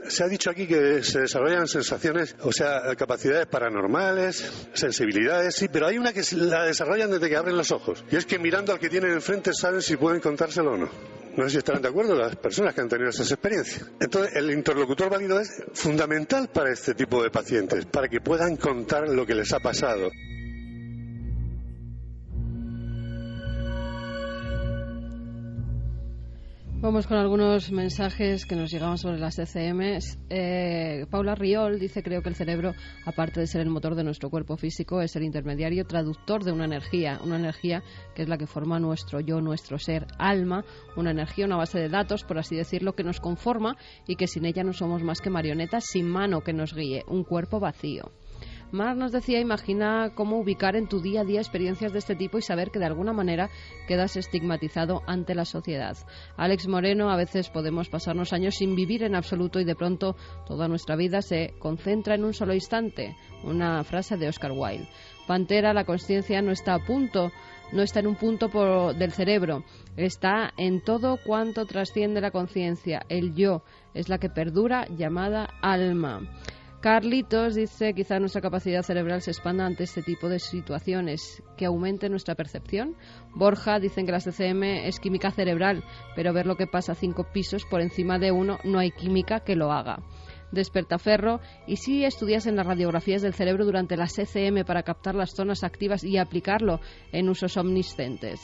Se ha dicho aquí que se desarrollan sensaciones, o sea, capacidades paranormales, sensibilidades, sí, pero hay una que la desarrollan desde que abren los ojos. Y es que mirando al que tienen enfrente saben si pueden contárselo o no. No sé si estarán de acuerdo las personas que han tenido esas experiencias. Entonces, el interlocutor válido es fundamental para este tipo de pacientes, para que puedan contar lo que les ha pasado. Vamos con algunos mensajes que nos llegaban sobre las ECMs. Paula Riol dice: creo que el cerebro, aparte de ser el motor de nuestro cuerpo físico, es el intermediario traductor de una energía que es la que forma nuestro yo, nuestro ser, alma, una energía, una base de datos, por así decirlo, que nos conforma y que sin ella no somos más que marionetas sin mano que nos guíe, un cuerpo vacío. Mar nos decía: imagina cómo ubicar en tu día a día experiencias de este tipo y saber que de alguna manera quedas estigmatizado ante la sociedad. Alex Moreno: a veces podemos pasarnos años sin vivir en absoluto y de pronto toda nuestra vida se concentra en un solo instante. Una frase de Oscar Wilde. Pantera: la consciencia no está en un punto del cerebro, está en todo cuanto trasciende la conciencia. El yo es la que perdura, llamada alma. Carlitos dice: quizá nuestra capacidad cerebral se expanda ante este tipo de situaciones, que aumente nuestra percepción. Borja: dicen que la CCM es química cerebral, pero ver lo que pasa 5 pisos por encima de uno, no hay química que lo haga. Despertaferro: ¿y si estudiasen las radiografías del cerebro durante las ECM para captar las zonas activas y aplicarlo en usos omniscientes?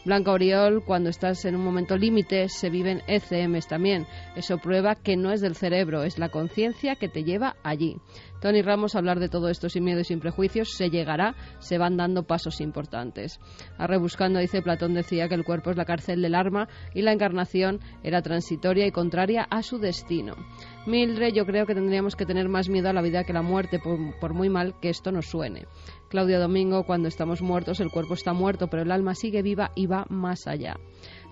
Blanca Oriol: cuando estás en un momento límite se viven ECMs también. Eso prueba que no es del cerebro, es la conciencia que te lleva allí. Tony Ramos: hablar de todo esto sin miedo y sin prejuicios, se llegará, se van dando pasos importantes. A Rebuscando dice: Platón decía que el cuerpo es la cárcel del alma y la encarnación era transitoria y contraria a su destino. Mildred: yo creo que tendríamos que tener más miedo a la vida que a la muerte, por muy mal que esto nos suene. Claudia Domingo: cuando estamos muertos el cuerpo está muerto, pero el alma sigue viva y va más allá.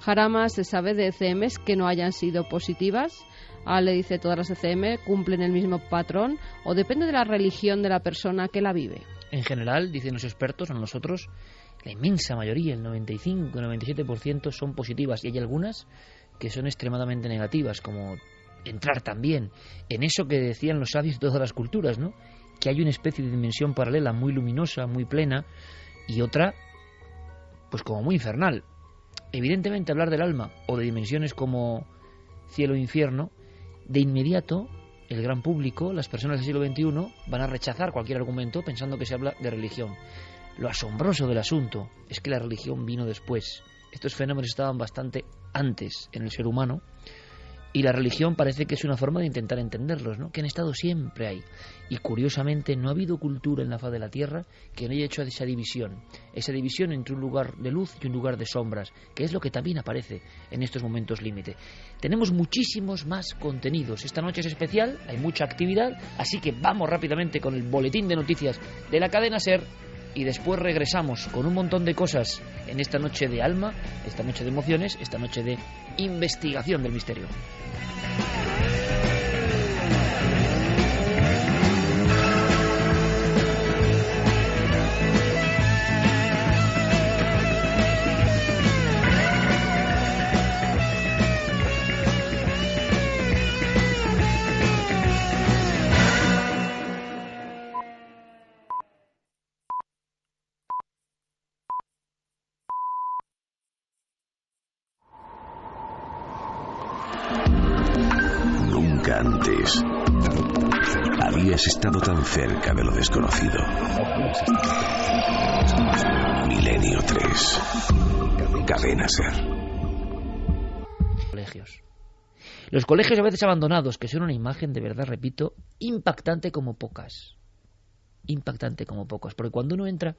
Jarama: se sabe de ECMs que no hayan sido positivas. Ale dice: todas las ECM cumplen el mismo patrón o depende de la religión de la persona que la vive. En general, dicen los expertos, a nosotros, la inmensa mayoría, el 95-97% son positivas, y hay algunas que son extremadamente negativas, como entrar también en eso que decían los sabios de todas las culturas, ¿no? Que hay una especie de dimensión paralela muy luminosa, muy plena, y otra, pues como muy infernal. Evidentemente, hablar del alma o de dimensiones como cielo e infierno, de inmediato el gran público, las personas del siglo XXI, van a rechazar cualquier argumento pensando que se habla de religión. Lo asombroso del asunto es que la religión vino después. Estos fenómenos estaban bastante antes en el ser humano, y la religión parece que es una forma de intentar entenderlos, ¿no? Que han estado siempre ahí. Y curiosamente no ha habido cultura en la faz de la Tierra que no haya hecho esa división entre un lugar de luz y un lugar de sombras, que es lo que también aparece en estos momentos límite. Tenemos muchísimos más contenidos. Esta noche es especial, hay mucha actividad, así que vamos rápidamente con el boletín de noticias de la cadena SER y después regresamos con un montón de cosas en esta noche de alma, esta noche de emociones, esta noche de investigación del misterio. Antes habías estado tan cerca de lo desconocido. Milenio 3. Cadena SER. Colegios. Los colegios a veces abandonados, que son una imagen, de verdad, repito, impactante como pocas. Impactante como pocas. Porque cuando uno entra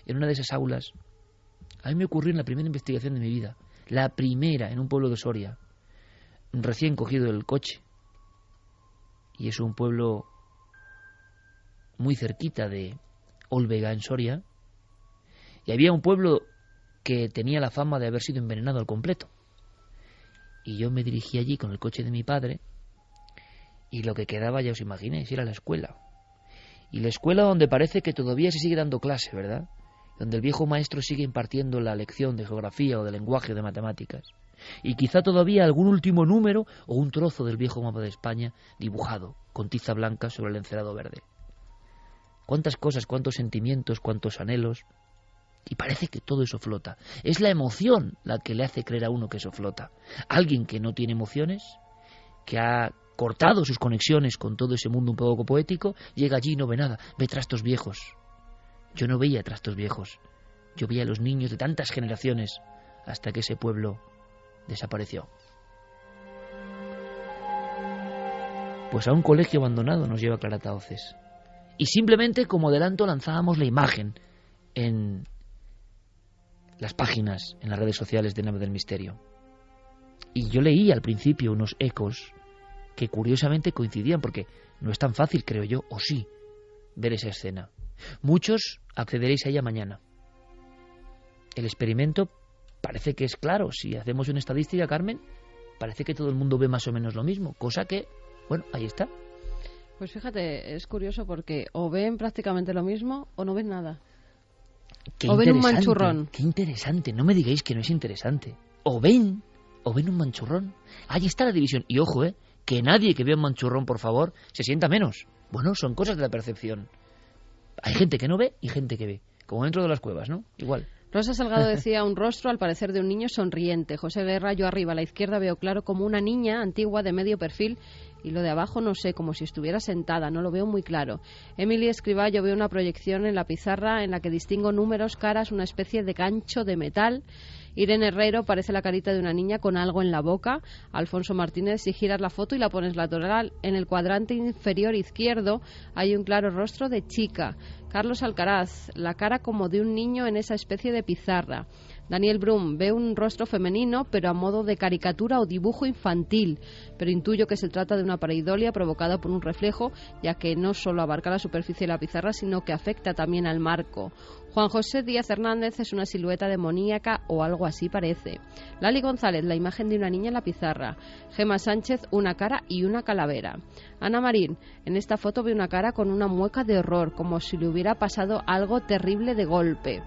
en una de esas aulas, A mí me ocurrió en la primera investigación de mi vida, la primera, en un pueblo de Soria, recién cogido el coche. Y es un pueblo muy cerquita de Olvega, en Soria, y había un pueblo que tenía la fama de haber sido envenenado al completo. Y yo me dirigí allí con el coche de mi padre, y lo que quedaba, ya os imagináis, era la escuela. Y la escuela donde parece que todavía se sigue dando clase, ¿verdad? Donde el viejo maestro sigue impartiendo la lección de geografía o de lenguaje o de matemáticas. Y quizá todavía algún último número o un trozo del viejo mapa de España dibujado con tiza blanca sobre el encerado verde. Cuántas cosas, cuántos sentimientos, cuántos anhelos. Y parece que todo eso flota. Es la emoción la que le hace creer a uno que eso flota. Alguien que no tiene emociones, que ha cortado sus conexiones con todo ese mundo un poco poético, llega allí y no ve nada, ve trastos viejos. Yo no veía trastos viejos, yo veía a los niños de tantas generaciones hasta que ese pueblo desapareció. Pues a un colegio abandonado nos lleva Clara Tahoces. Y simplemente como adelanto lanzábamos la imagen en las páginas, en las redes sociales de Nave del Misterio. Y yo leí al principio unos ecos que curiosamente coincidían, porque no es tan fácil, creo yo, o sí, ver esa escena. Muchos accederéis a ella mañana. El experimento parece que es claro. Si hacemos una estadística, Carmen, parece que todo el mundo ve más o menos lo mismo, cosa que, bueno, ahí está. Pues fíjate, es curioso porque o ven prácticamente lo mismo o no ven nada. O ven un manchurrón. Qué interesante, no me digáis que no es interesante. O ven un manchurrón. Ahí está la división. Y ojo, que nadie que vea un manchurrón, por favor, se sienta menos. Bueno, son cosas de la percepción. Hay gente que no ve y gente que ve. Como dentro de las cuevas, ¿no? Igual. Rosa Salgado decía un rostro, al parecer, de un niño sonriente. José Guerra, yo arriba a la izquierda veo claro como una niña antigua de medio perfil, y lo de abajo no sé, como si estuviera sentada, no lo veo muy claro. Emily Escribá, yo veo una proyección en la pizarra en la que distingo números, caras, una especie de gancho de metal. Irene Herrero, parece la carita de una niña con algo en la boca. Alfonso Martínez, si giras la foto y la pones lateral, en el cuadrante inferior izquierdo hay un claro rostro de chica. Carlos Alcaraz, la cara como de un niño en esa especie de pizarra. Daniel Brum, ve un rostro femenino, pero a modo de caricatura o dibujo infantil, pero intuyo que se trata de una pareidolia provocada por un reflejo, ya que no solo abarca la superficie de la pizarra, sino que afecta también al marco. Juan José Díaz Hernández es una silueta demoníaca o algo así parece. Lali González, la imagen de una niña en la pizarra. Gema Sánchez, una cara y una calavera. Ana Marín, en esta foto ve una cara con una mueca de horror, como si le hubiera pasado algo terrible de golpe.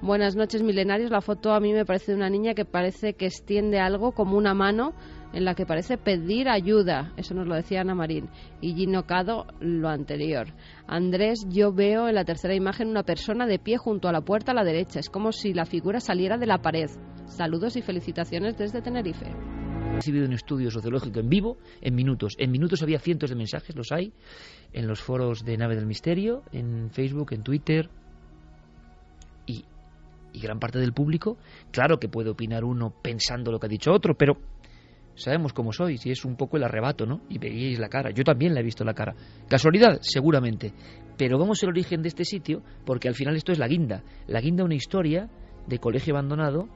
Buenas noches, milenarios. La foto a mí me parece de una niña que parece que extiende algo como una mano en la que parece pedir ayuda. Eso nos lo decía Ana Marín. Y Gino Cado, lo anterior. Andrés, yo veo en la tercera imagen una persona de pie junto a la puerta a la derecha. Es como si la figura saliera de la pared. Saludos y felicitaciones desde Tenerife. He recibido un estudio sociológico en vivo, en minutos. En minutos había cientos de mensajes, los hay, en los foros de Nave del Misterio, en Facebook, en Twitter. Y gran parte del público, claro que puede opinar uno pensando lo que ha dicho otro, pero sabemos cómo sois y es un poco el arrebato, ¿no? Y veíais la cara, yo también la he visto la cara. ¿Casualidad? Seguramente. Pero vamos al origen de este sitio, porque al final esto es la guinda. La guinda, una historia de colegio abandonado,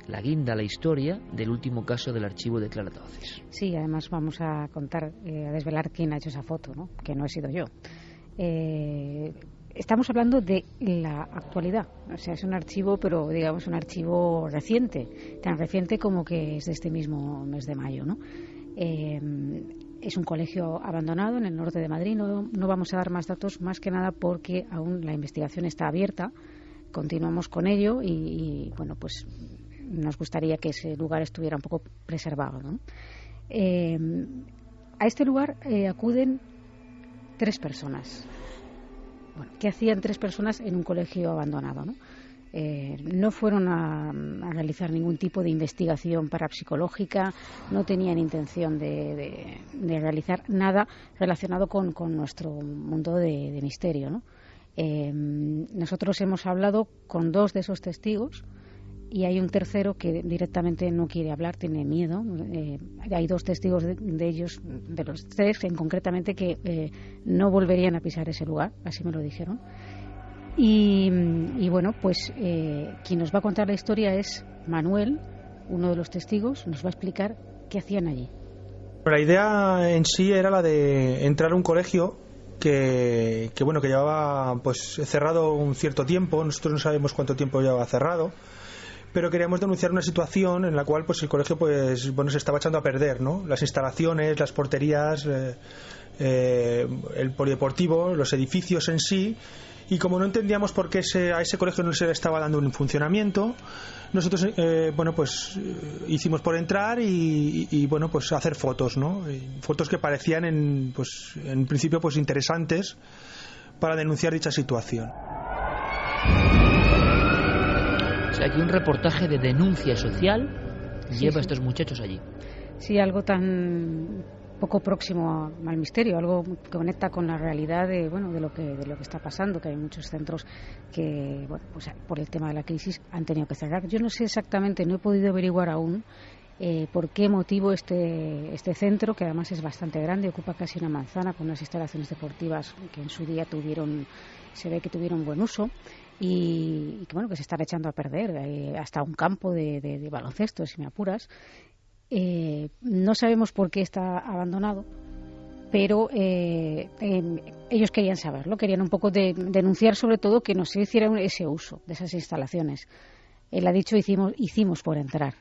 la guinda, la historia del último caso del archivo de Clara Tahoces. Sí, además vamos a contar, a desvelar quién ha hecho esa foto, ¿no? Que no he sido yo. Estamos hablando de la actualidad, o sea, es un archivo, pero digamos un archivo reciente, tan reciente como que es de este mismo mes de mayo, ¿no? Es un colegio abandonado en el norte de Madrid, no vamos a dar más datos, más que nada porque aún la investigación está abierta, continuamos con ello y bueno, pues nos gustaría que ese lugar estuviera un poco preservado, ¿no? A este lugar acuden 3 personas. Bueno, ¿qué hacían 3 personas en un colegio abandonado, ¿no? No fueron a realizar ningún tipo de investigación parapsicológica, no tenían intención de realizar nada relacionado con nuestro mundo de misterio, ¿no? Nosotros hemos hablado con 2 de esos testigos y hay un tercero que directamente no quiere hablar, tiene miedo. Hay 2 testigos de ellos, de los 3, concretamente, que no volverían a pisar ese lugar, así me lo dijeron. Y bueno, pues quien nos va a contar la historia es Manuel, uno de los testigos. Nos va a explicar qué hacían allí. La idea en sí era la de entrar a un colegio que llevaba pues cerrado un cierto tiempo. Nosotros no sabemos cuánto tiempo llevaba cerrado, pero queríamos denunciar una situación en la cual pues el colegio se estaba echando a perder, ¿no? Las instalaciones, las porterías, el polideportivo, los edificios en sí. Y como no entendíamos por qué a ese colegio no se le estaba dando un funcionamiento, nosotros hicimos por entrar y hacer fotos, ¿no? Fotos que parecían en principio pues interesantes para denunciar dicha situación. O sea, que un reportaje de denuncia social lleva a estos muchachos allí. Sí, algo tan poco próximo al misterio, algo que conecta con la realidad de lo que está pasando, que hay muchos centros que por el tema de la crisis han tenido que cerrar. Yo no sé exactamente, no he podido averiguar aún por qué motivo este centro, que además es bastante grande, ocupa casi una manzana con unas instalaciones deportivas que en su día se ve que tuvieron buen uso y que se están echando a perder, hasta un campo de baloncesto, si me apuras. No sabemos por qué está abandonado, pero ellos querían saberlo, querían un poco denunciar sobre todo que no se hiciera ese uso de esas instalaciones. Él ha dicho hicimos por entrar,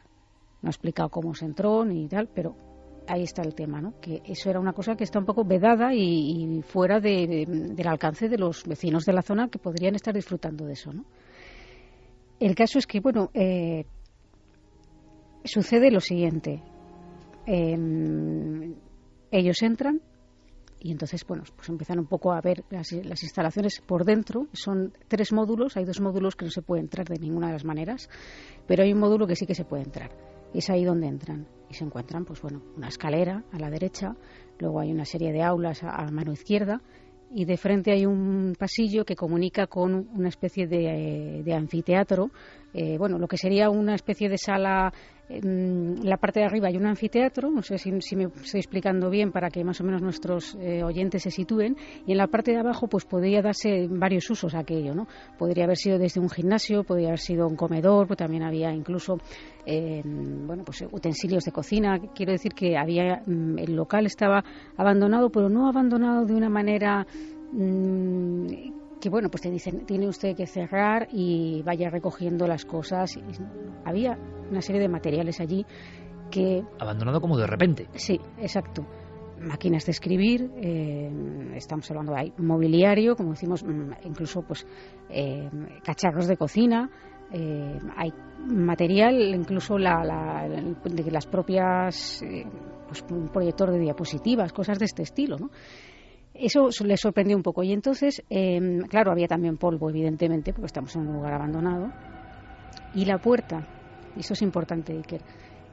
no ha explicado cómo se entró ni tal, pero ahí está el tema, ¿no? Que eso era una cosa que está un poco vedada y fuera del alcance de los vecinos de la zona que podrían estar disfrutando de eso, ¿no? El caso es que sucede lo siguiente. Ellos entran y entonces pues empiezan un poco a ver las instalaciones por dentro. Son 3 módulos, hay 2 módulos que no se puede entrar de ninguna de las maneras, pero hay un módulo que sí que se puede entrar. Es ahí donde entran y se encuentran una escalera a la derecha, luego hay una serie de aulas a mano izquierda y de frente hay un pasillo que comunica con una especie de anfiteatro, lo que sería una especie de sala. En la parte de arriba hay un anfiteatro, no sé si me estoy explicando bien para que más o menos nuestros oyentes se sitúen, y en la parte de abajo pues podría darse varios usos a aquello, ¿no? Podría haber sido desde un gimnasio, podría haber sido un comedor, pues también había incluso utensilios de cocina. Quiero decir que el local estaba abandonado, pero no abandonado de una manera que pues te dicen tiene usted que cerrar y vaya recogiendo las cosas. Había una serie de materiales allí que... Abandonado como de repente. Sí, exacto. Máquinas de escribir, estamos hablando de mobiliario, como decimos, incluso cacharros de cocina, hay material, incluso de las propias, un proyector de diapositivas, cosas de este estilo, ¿no? Eso les sorprendió un poco y entonces, claro, había también polvo, evidentemente, porque estamos en un lugar abandonado, y la puerta, y eso es importante, Iker,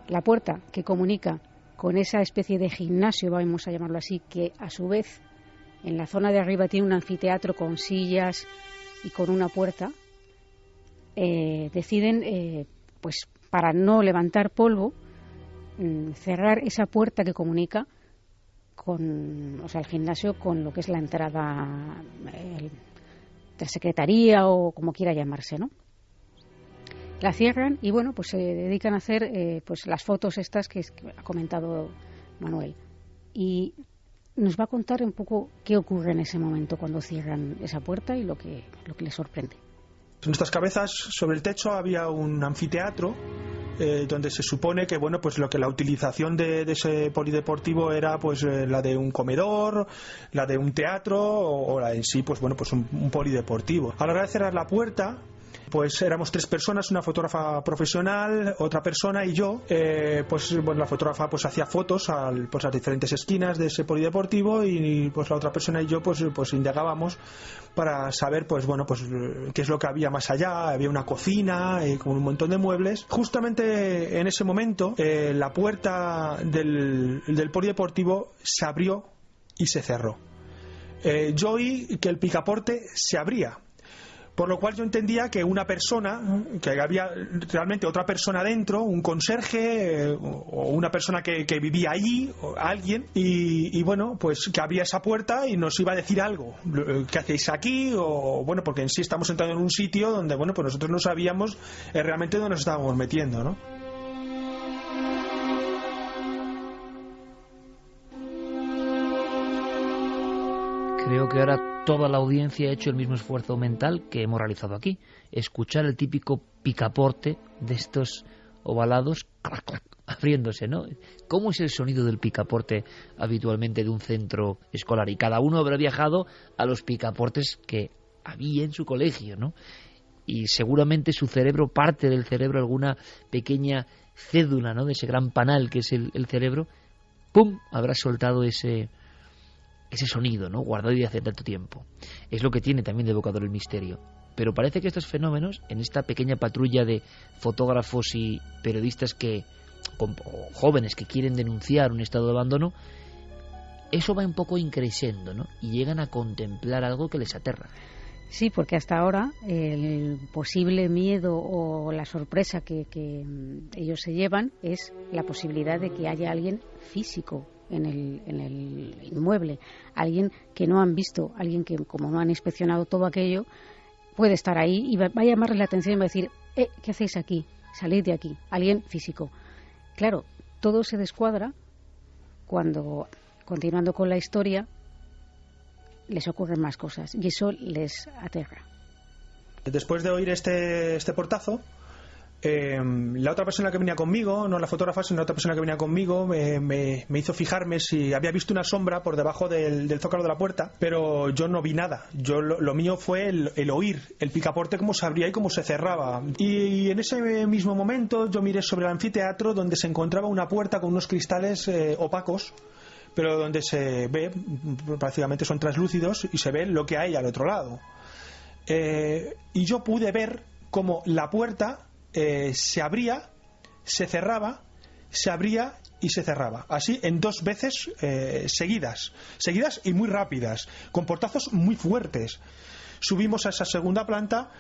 la puerta que comunica con esa especie de gimnasio, vamos a llamarlo así, que a su vez en la zona de arriba tiene un anfiteatro con sillas y con una puerta, deciden, para no levantar polvo, cerrar esa puerta que comunica el gimnasio con lo que es la entrada de secretaría o como quiera llamarse, ¿no? La cierran y se dedican a hacer las fotos estas que ha comentado Manuel, y nos va a contar un poco qué ocurre en ese momento cuando cierran esa puerta y lo que les sorprende. En nuestras cabezas, sobre el techo había un anfiteatro donde se supone que la utilización de ese polideportivo era la de un comedor, la de un teatro o la en sí un polideportivo. A la hora de cerrar la puerta, éramos 3 personas, una fotógrafa profesional, otra persona y yo. La fotógrafa hacía fotos a las diferentes esquinas de ese polideportivo y la otra persona y yo indagábamos para saber qué es lo que había más allá. Había una cocina con un montón de muebles. Justamente en ese momento la puerta del polideportivo se abrió y se cerró. Yo oí que el picaporte se abría. por lo cual yo entendía que una persona, que había realmente otra persona dentro, un conserje o una persona que vivía allí, o alguien, y bueno, pues que abría esa puerta y nos iba a decir algo. ¿Qué hacéis aquí? O bueno, porque en sí estamos entrando en un sitio donde, bueno, pues nosotros no sabíamos realmente dónde nos estábamos metiendo, ¿no? Creo que ahora toda la audiencia ha hecho el mismo esfuerzo mental que hemos realizado aquí. Escuchar el típico picaporte de estos ovalados, clac, clac, abriéndose, ¿no? ¿Cómo es el sonido del picaporte habitualmente de un centro escolar? Y cada uno habrá viajado a los picaportes que había en su colegio, ¿no? Y seguramente su cerebro, parte del cerebro, alguna pequeña cédula, ¿no?, de ese gran panal que es el cerebro, ¡pum!, habrá soltado ese sonido, ¿no?, guardado y hace tanto tiempo. Es lo que tiene también de evocador el misterio. Pero parece que estos fenómenos, en esta pequeña patrulla de fotógrafos y periodistas o jóvenes que quieren denunciar un estado de abandono, eso va un poco increciendo, ¿no?, y llegan a contemplar algo que les aterra. Sí, porque hasta ahora el posible miedo o la sorpresa que ellos se llevan es la posibilidad de que haya alguien físico en el inmueble, alguien que no han visto, alguien que, como no han inspeccionado todo aquello, puede estar ahí y va a llamarles la atención y va a decir, ¿qué hacéis aquí? Salid de aquí, alguien físico. Claro, todo se descuadra cuando, continuando con la historia, les ocurren más cosas y eso les aterra. Después de oír este portazo, la otra persona que venía conmigo, no la fotógrafa, sino la otra persona que venía conmigo, me hizo fijarme si había visto una sombra por debajo del zócalo de la puerta, pero yo no vi nada. Lo mío fue el oír el picaporte, cómo se abría y cómo se cerraba. Y en ese mismo momento yo miré sobre el anfiteatro, donde se encontraba una puerta con unos cristales opacos, pero donde se ve, prácticamente son translúcidos, y se ve lo que hay al otro lado. Y yo pude ver cómo la puerta se abría, se cerraba, se abría y se cerraba, así en 2 veces seguidas y muy rápidas, con portazos muy fuertes. Subimos a esa segunda planta,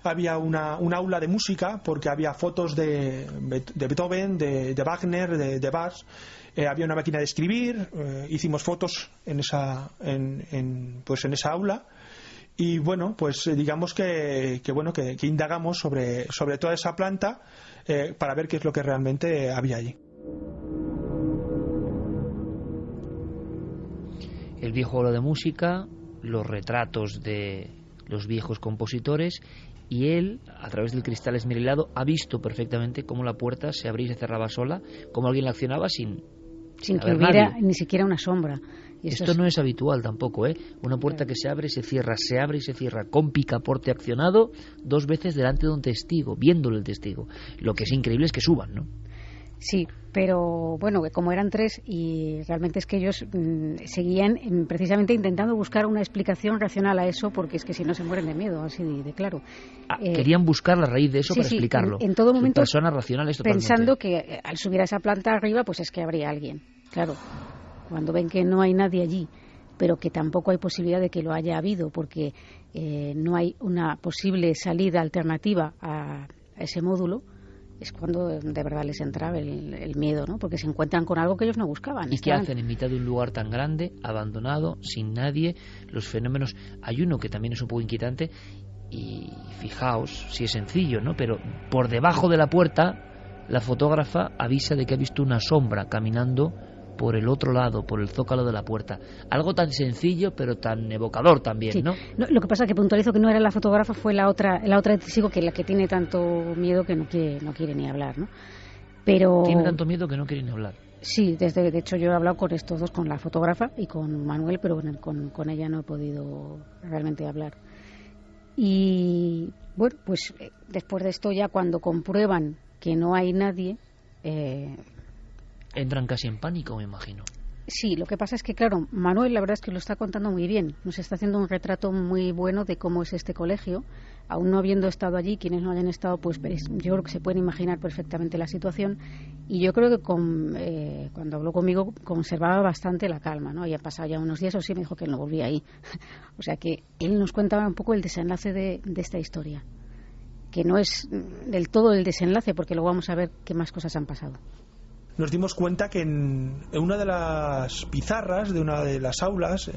había una aula de música, porque había fotos de Beethoven, de Wagner, de Bach. Había una máquina de escribir, hicimos fotos en esa aula. Y bueno, pues digamos que indagamos sobre toda esa planta para ver qué es lo que realmente había allí. El viejo aula de música, los retratos de los viejos compositores, y él, a través del cristal esmerilado, ha visto perfectamente cómo la puerta se abría y se cerraba sola, cómo alguien la accionaba sin que hubiera ni siquiera una sombra. Y esto no es habitual tampoco, ¿eh? Una puerta que se abre y se cierra, con picaporte accionado 2 veces delante de un testigo, viéndolo el testigo. Lo que es increíble es que suban, ¿no? Sí, pero bueno, como eran 3 y realmente es que ellos seguían precisamente intentando buscar una explicación racional a eso, porque es que si no se mueren de miedo, así de claro. Querían buscar la raíz de eso, para explicarlo. En todo momento personas racionales totalmente. Pensando que al subir a esa planta arriba, pues es que habría alguien. Claro, cuando ven que no hay nadie allí, pero que tampoco hay posibilidad de que lo haya habido, porque no hay una posible salida alternativa a ese módulo, es cuando de verdad les entra el miedo, ¿no? Porque se encuentran con algo que ellos no buscaban. ¿Y qué hacen en mitad de un lugar tan grande, abandonado, sin nadie? Los fenómenos... Hay uno que también es un poco inquietante, y fijaos, si es sencillo, ¿no? Pero por debajo de la puerta, la fotógrafa avisa de que ha visto una sombra caminando por el otro lado, por el zócalo de la puerta. Algo tan sencillo, pero tan evocador también, sí. ¿no? Lo que pasa es que puntualizo que no era la fotógrafa, fue la otra testigo, que la que tiene tanto miedo que no quiere ni hablar, ¿no? Pero tiene tanto miedo que no quiere ni hablar. Sí, de hecho yo he hablado con estos dos, con la fotógrafa y con Manuel, pero con ella no he podido realmente hablar. Y bueno, pues después de esto, ya cuando comprueban que no hay nadie, entran casi en pánico, me imagino. Sí, lo que pasa es que, claro, Manuel la verdad es que lo está contando muy bien. Nos está haciendo un retrato muy bueno de cómo es este colegio. Aún no habiendo estado allí, quienes no hayan estado, pues yo creo que se pueden imaginar perfectamente la situación. Y yo creo que cuando habló conmigo conservaba bastante la calma, ¿no? Ya han pasado ya unos días, o sí me dijo que él no volvía ahí. O sea que él nos cuenta un poco el desenlace de esta historia, que no es del todo el desenlace, porque luego vamos a ver qué más cosas han pasado. Nos dimos cuenta que en una de las pizarras de una de las aulas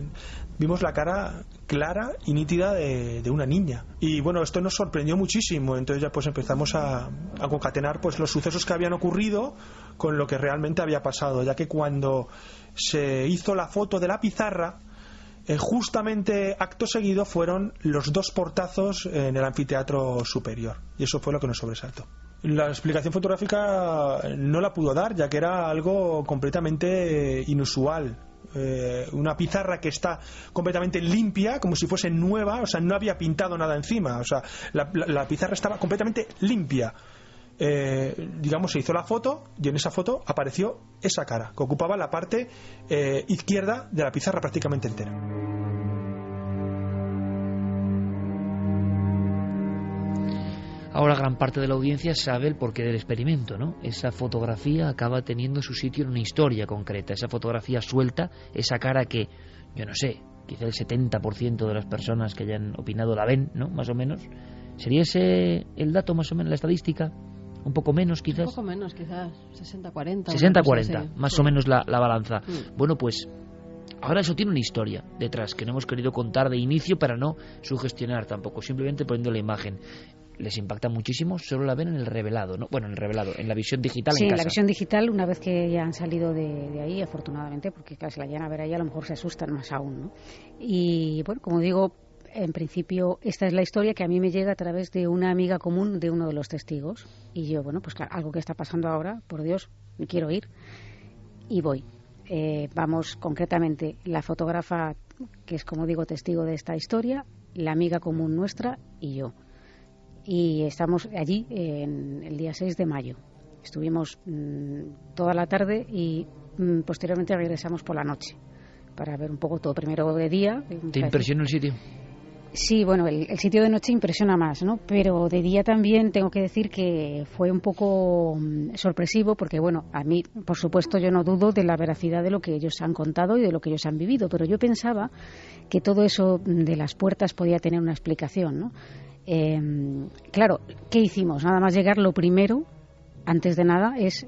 vimos la cara clara y nítida de una niña. Y bueno, esto nos sorprendió muchísimo. Entonces ya pues empezamos a concatenar pues los sucesos que habían ocurrido con lo que realmente había pasado, ya que cuando se hizo la foto de la pizarra, justamente acto seguido fueron los 2 portazos en el anfiteatro superior, y eso fue lo que nos sobresaltó. La explicación fotográfica no la pudo dar, ya que era algo completamente inusual. Una pizarra que está completamente limpia, como si fuese nueva, o sea, no había pintado nada encima, o sea, la pizarra estaba completamente limpia. Digamos, se hizo la foto y en esa foto apareció esa cara, que ocupaba la parte izquierda de la pizarra prácticamente entera. Ahora gran parte de la audiencia sabe el porqué del experimento, ¿no? Esa fotografía acaba teniendo su sitio en una historia concreta. Esa fotografía suelta, esa cara que, yo no sé, quizá el 70% de las personas que hayan opinado la ven, ¿no? Más o menos. ¿Sería ese el dato más o menos, la estadística? Un poco menos, quizás. Un poco menos, quizás 60-40. 60-40, más o menos la balanza. Bueno, pues ahora eso tiene una historia detrás que no hemos querido contar de inicio para no sugestionar tampoco, simplemente poniendo la imagen. Les impacta muchísimo, solo la ven en el revelado, ¿no? Bueno, en el revelado, en la visión digital sí, en casa. Sí, en la visión digital, una vez que ya han salido de ahí, afortunadamente, porque claro, si la llegan a ver ahí a lo mejor se asustan más aún, ¿no? Y bueno, como digo, en principio esta es la historia que a mí me llega a través de una amiga común de uno de los testigos. Y yo, bueno, pues claro, algo que está pasando ahora, por Dios, me quiero ir. Y voy. Vamos, concretamente, la fotógrafa, que es, como digo, testigo de esta historia, la amiga común nuestra y yo. Y estamos allí el día 6 de mayo. Estuvimos toda la tarde y posteriormente regresamos por la noche para ver un poco todo. Primero de día. ¿Te impresionó el sitio? Sí, bueno, el sitio de noche impresiona más, ¿no? Pero de día también tengo que decir que fue un poco sorpresivo porque, bueno, a mí, por supuesto, yo no dudo de la veracidad de lo que ellos han contado y de lo que ellos han vivido, pero yo pensaba que todo eso de las puertas podía tener una explicación, ¿no? Claro, ¿qué hicimos? Nada más llegar, lo primero, antes de nada, es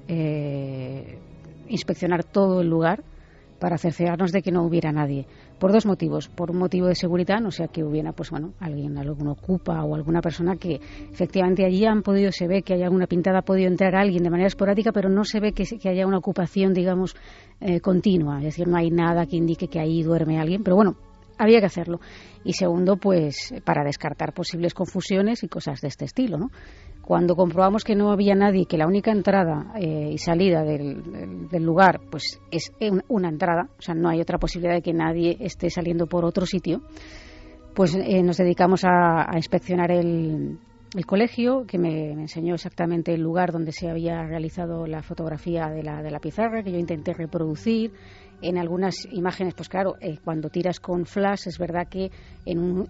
inspeccionar todo el lugar para cerciorarnos de que no hubiera nadie. Por 2 motivos. Por un motivo de seguridad, no sea que hubiera, pues bueno, algún ocupa o alguna persona que efectivamente allí se ve que hay alguna pintada, ha podido entrar alguien de manera esporádica, pero no se ve que haya una ocupación, digamos, continua. Es decir, no hay nada que indique que ahí duerme alguien, pero bueno, había que hacerlo. Y segundo, pues para descartar posibles confusiones y cosas de este estilo, ¿no? Cuando comprobamos que no había nadie, que la única entrada y salida del lugar pues es una entrada, o sea, no hay otra posibilidad de que nadie esté saliendo por otro sitio, pues nos dedicamos a inspeccionar el colegio, que me enseñó exactamente el lugar donde se había realizado la fotografía de la pizarra, que yo intenté reproducir. En algunas imágenes, pues claro, cuando tiras con flash, es verdad que en un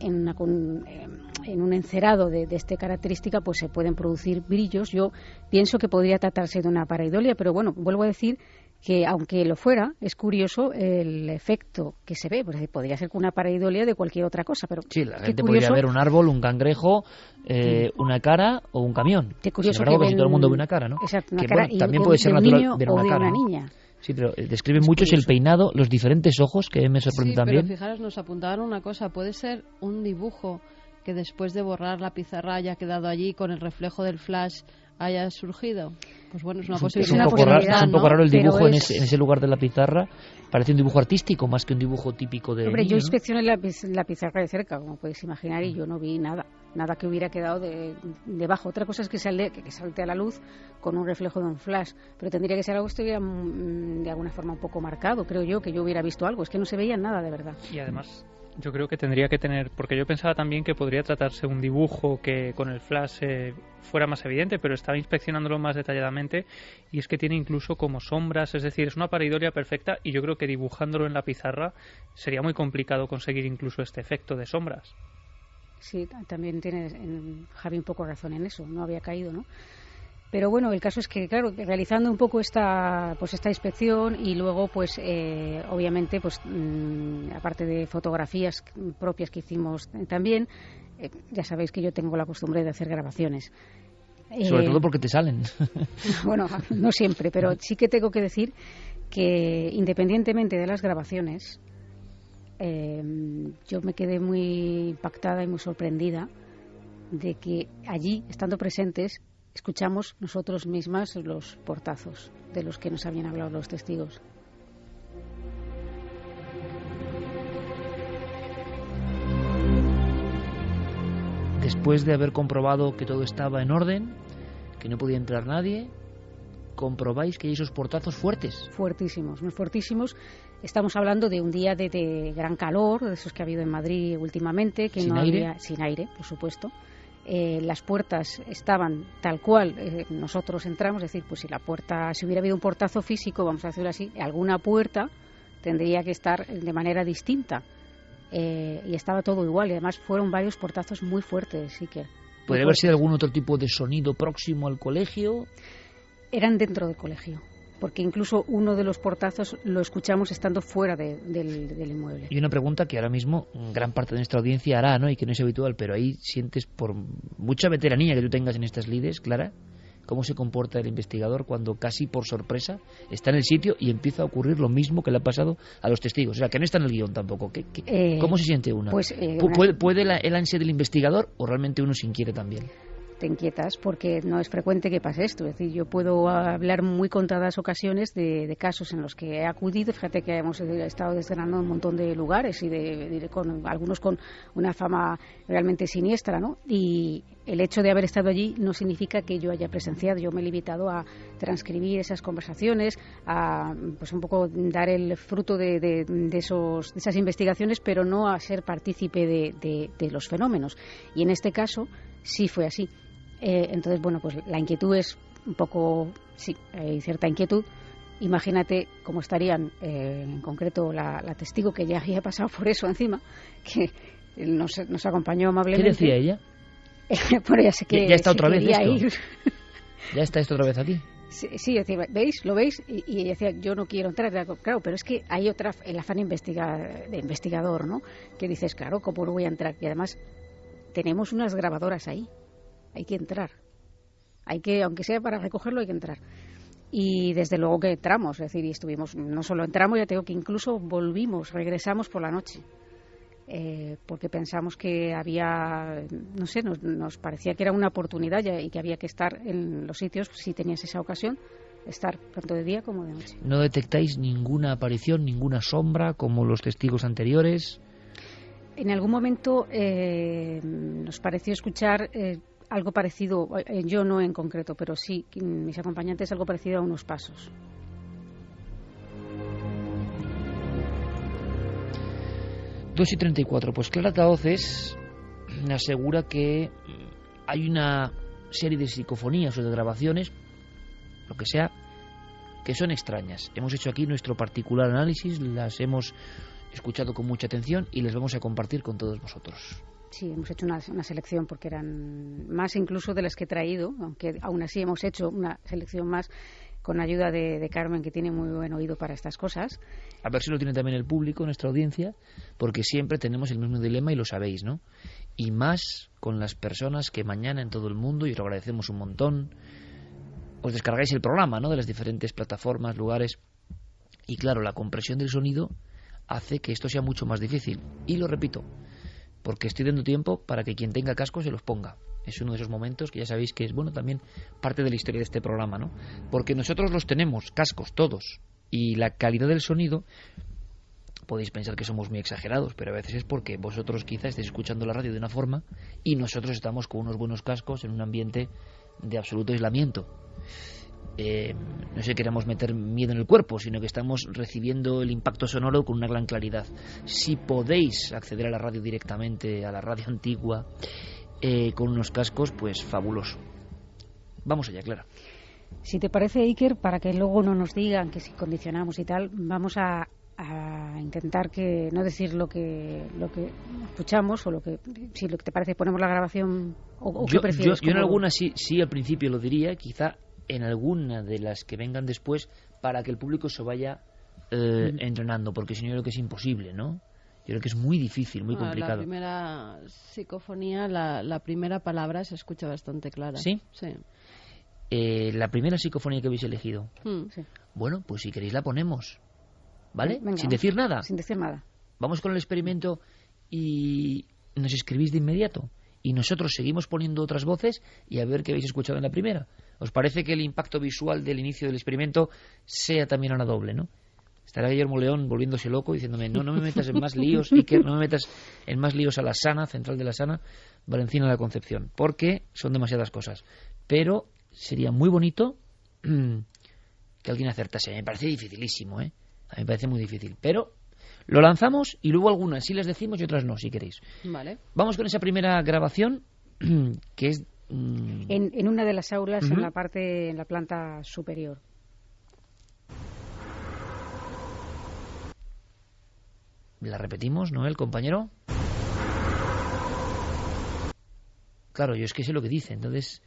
encerado de esta característica, pues se pueden producir brillos. Yo pienso que podría tratarse de una pareidolia, pero bueno, vuelvo a decir que aunque lo fuera, es curioso el efecto que se ve, pues podría ser una pareidolia de cualquier otra cosa, pero sí, la gente podría ver un árbol, un cangrejo, una cara o un camión. Qué curioso. Sin embargo, si todo el mundo ve una cara, ¿no? Exacto, una que cara, bueno, también puede ser natural ver una cara, una ¿no? niña. Sí, pero describen mucho el peinado, los diferentes ojos, que me sorprende también. Pero fijaros, nos apuntaban una cosa, puede ser un dibujo que después de borrar la pizarra haya quedado allí con el reflejo del flash haya surgido. Pues bueno, es una posibilidad. Es un poco raro el dibujo en ese lugar de la pizarra. Parece un dibujo artístico más que un dibujo típico de Hombre, niño, yo ¿no? inspeccioné la pizarra de cerca, como podéis imaginar, y yo no vi nada que hubiera quedado debajo. Otra cosa es que salte a la luz con un reflejo de un flash, pero tendría que ser algo que estuviera de alguna forma un poco marcado, creo yo, que yo hubiera visto algo. Es que no se veía nada, de verdad. Y además, Yo creo que tendría que tener, porque yo pensaba también que podría tratarse un dibujo que con el flash fuera más evidente, pero estaba inspeccionándolo más detalladamente y es que tiene incluso como sombras, es decir, es una pareidolia perfecta y yo creo que dibujándolo en la pizarra sería muy complicado conseguir incluso este efecto de sombras. Sí, también tiene Javi un poco razón en eso, no había caído, ¿no? Pero bueno, el caso es que, claro, realizando un poco esta inspección y luego, pues, obviamente, pues, aparte de fotografías propias que hicimos también, ya sabéis que yo tengo la costumbre de hacer grabaciones. Sobre todo porque te salen. Bueno, no siempre, pero sí que tengo que decir que, independientemente de las grabaciones, yo me quedé muy impactada y muy sorprendida de que allí, estando presentes, escuchamos nosotros mismas los portazos de los que nos habían hablado los testigos. Después de haber comprobado que todo estaba en orden, que no podía entrar nadie, comprobáis que hay esos portazos fuertes. Fuertísimos, muy fuertísimos. Estamos hablando de un día de gran calor, de esos que ha habido en Madrid últimamente, que ¿Sin no aire? había, sin aire, por supuesto. Las puertas estaban tal cual nosotros entramos, es decir, pues si hubiera habido un portazo físico, vamos a decirlo así, alguna puerta tendría que estar de manera distinta, y estaba todo igual, y además fueron varios portazos muy fuertes, sí que. ¿Podría haber sido algún otro tipo de sonido próximo al colegio? Eran dentro del colegio, porque incluso uno de los portazos lo escuchamos estando fuera del inmueble. Y una pregunta que ahora mismo gran parte de nuestra audiencia hará, ¿no? Y que no es habitual, pero ahí sientes, por mucha veteranía que tú tengas en estas lides, Clara, cómo se comporta el investigador cuando casi por sorpresa está en el sitio y empieza a ocurrir lo mismo que le ha pasado a los testigos. O sea, que no está en el guión tampoco. ¿Cómo se siente una? Pues, ¿Puede el ansia del investigador o realmente uno se inquiere también? Te inquietas porque no es frecuente que pase esto. Es decir, yo puedo hablar muy contadas ocasiones de casos en los que he acudido. Fíjate que hemos estado desgranando un montón de lugares y con algunos con una fama realmente siniestra, ¿no? Y el hecho de haber estado allí no significa que yo haya presenciado. Yo me he limitado a transcribir esas conversaciones, a pues un poco dar el fruto de esas investigaciones, pero no a ser partícipe de los fenómenos. Y en este caso sí fue así. Entonces, bueno, pues la inquietud es un poco, sí, hay cierta inquietud. Imagínate cómo estarían, en concreto la testigo que ya había pasado por eso encima, que nos acompañó amablemente. ¿Qué decía ella? Bueno, ya sé que ya está otra vez esto. Ir. ¿Ya está esto otra vez aquí? Sí, decía, ¿veis? ¿Lo veis? Y ella decía, yo no quiero entrar. Claro, pero es que hay otra, el afán de investigador, ¿no? Que dices, claro, ¿cómo no voy a entrar? Y además tenemos unas grabadoras ahí. Hay que entrar. Aunque sea para recogerlo, hay que entrar. Y desde luego que entramos, es decir, y estuvimos, no solo entramos, ya tengo que incluso regresamos por la noche. Porque pensamos que había, no sé, nos parecía que era una oportunidad y que había que estar en los sitios, si tenías esa ocasión, estar tanto de día como de noche. ¿No detectáis ninguna aparición, ninguna sombra, como los testigos anteriores? En algún momento nos pareció escuchar algo parecido, yo no en concreto, pero sí, mis acompañantes, algo parecido a unos pasos. Dos y 34. Pues Clara Tahoces me asegura que hay una serie de psicofonías o de grabaciones, lo que sea, que son extrañas. Hemos hecho aquí nuestro particular análisis, las hemos escuchado con mucha atención y les vamos a compartir con todos vosotros. Sí, hemos hecho una selección porque eran más incluso de las que he traído, aunque aún así hemos hecho una selección más con ayuda de Carmen, que tiene muy buen oído para estas cosas. A ver si lo tiene también el público, nuestra audiencia, porque siempre tenemos el mismo dilema y lo sabéis, ¿no? Y más con las personas que mañana en todo el mundo, y os lo agradecemos un montón, os descargáis el programa, ¿no?, de las diferentes plataformas, lugares, y claro, la compresión del sonido hace que esto sea mucho más difícil. Y lo repito, porque estoy dando tiempo para que quien tenga cascos se los ponga. Es uno de esos momentos que ya sabéis que es, bueno, también parte de la historia de este programa, ¿no? Porque nosotros los tenemos, cascos, todos, y la calidad del sonido, podéis pensar que somos muy exagerados, pero a veces es porque vosotros quizá estéis escuchando la radio de una forma y nosotros estamos con unos buenos cascos en un ambiente de absoluto aislamiento. no sé, queramos meter miedo en el cuerpo, sino que estamos recibiendo el impacto sonoro con una gran claridad. Si podéis acceder a la radio directamente, a la radio antigua, con unos cascos, pues fabuloso. Vamos allá, Clara. Si te parece, Iker, para que luego no nos digan que si condicionamos y tal, vamos a intentar que no decir lo que escuchamos, o si lo que te parece ponemos la grabación, o qué prefieres. Yo en algunas sí al principio lo diría, quizá en alguna de las que vengan después, para que el público se vaya entrenando, porque si no, yo creo que es imposible, ¿no? Yo creo que es muy difícil, muy complicado. La primera psicofonía, la primera palabra se escucha bastante clara. ¿Sí? Sí. La primera psicofonía que habéis elegido. Sí. Bueno, pues si queréis la ponemos, ¿vale? Venga, sin decir nada. Sin decir nada. Vamos con el experimento y nos escribís de inmediato. Y nosotros seguimos poniendo otras voces y a ver qué habéis escuchado en la primera. ¿Os parece que el impacto visual del inicio del experimento sea también a la doble, no? Estará Guillermo León volviéndose loco diciéndome, no me metas en más líos, Iker, no me metas en más líos a la Sana, Central de la Sana, Valencina de la Concepción, porque son demasiadas cosas. Pero sería muy bonito que alguien acertase. Me parece dificilísimo, ¿eh? A mí me parece muy difícil. Pero lo lanzamos y luego algunas sí les decimos y otras no, si queréis. Vale. Vamos con esa primera grabación, que es... En una de las aulas, en la planta superior. ¿La repetimos, Noel, compañero? Claro, yo es que sé lo que dice, entonces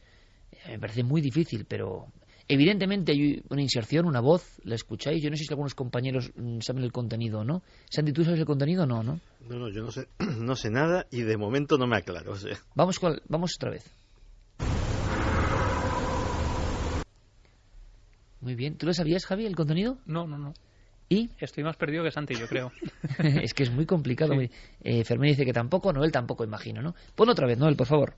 me parece muy difícil, pero evidentemente hay una inserción, una voz, la escucháis. Yo no sé si algunos compañeros saben el contenido o no. Santi, ¿tú sabes el contenido o no? No, yo no sé nada y de momento no me aclaro. O sea. Vamos otra vez. Muy bien. ¿Tú lo sabías, Javi, el contenido? No. ¿Y? Estoy más perdido que Santi, yo creo. Es que es muy complicado. Sí. Fermín dice que tampoco, Noel tampoco, imagino, ¿no? Pon otra vez, Noel, por favor.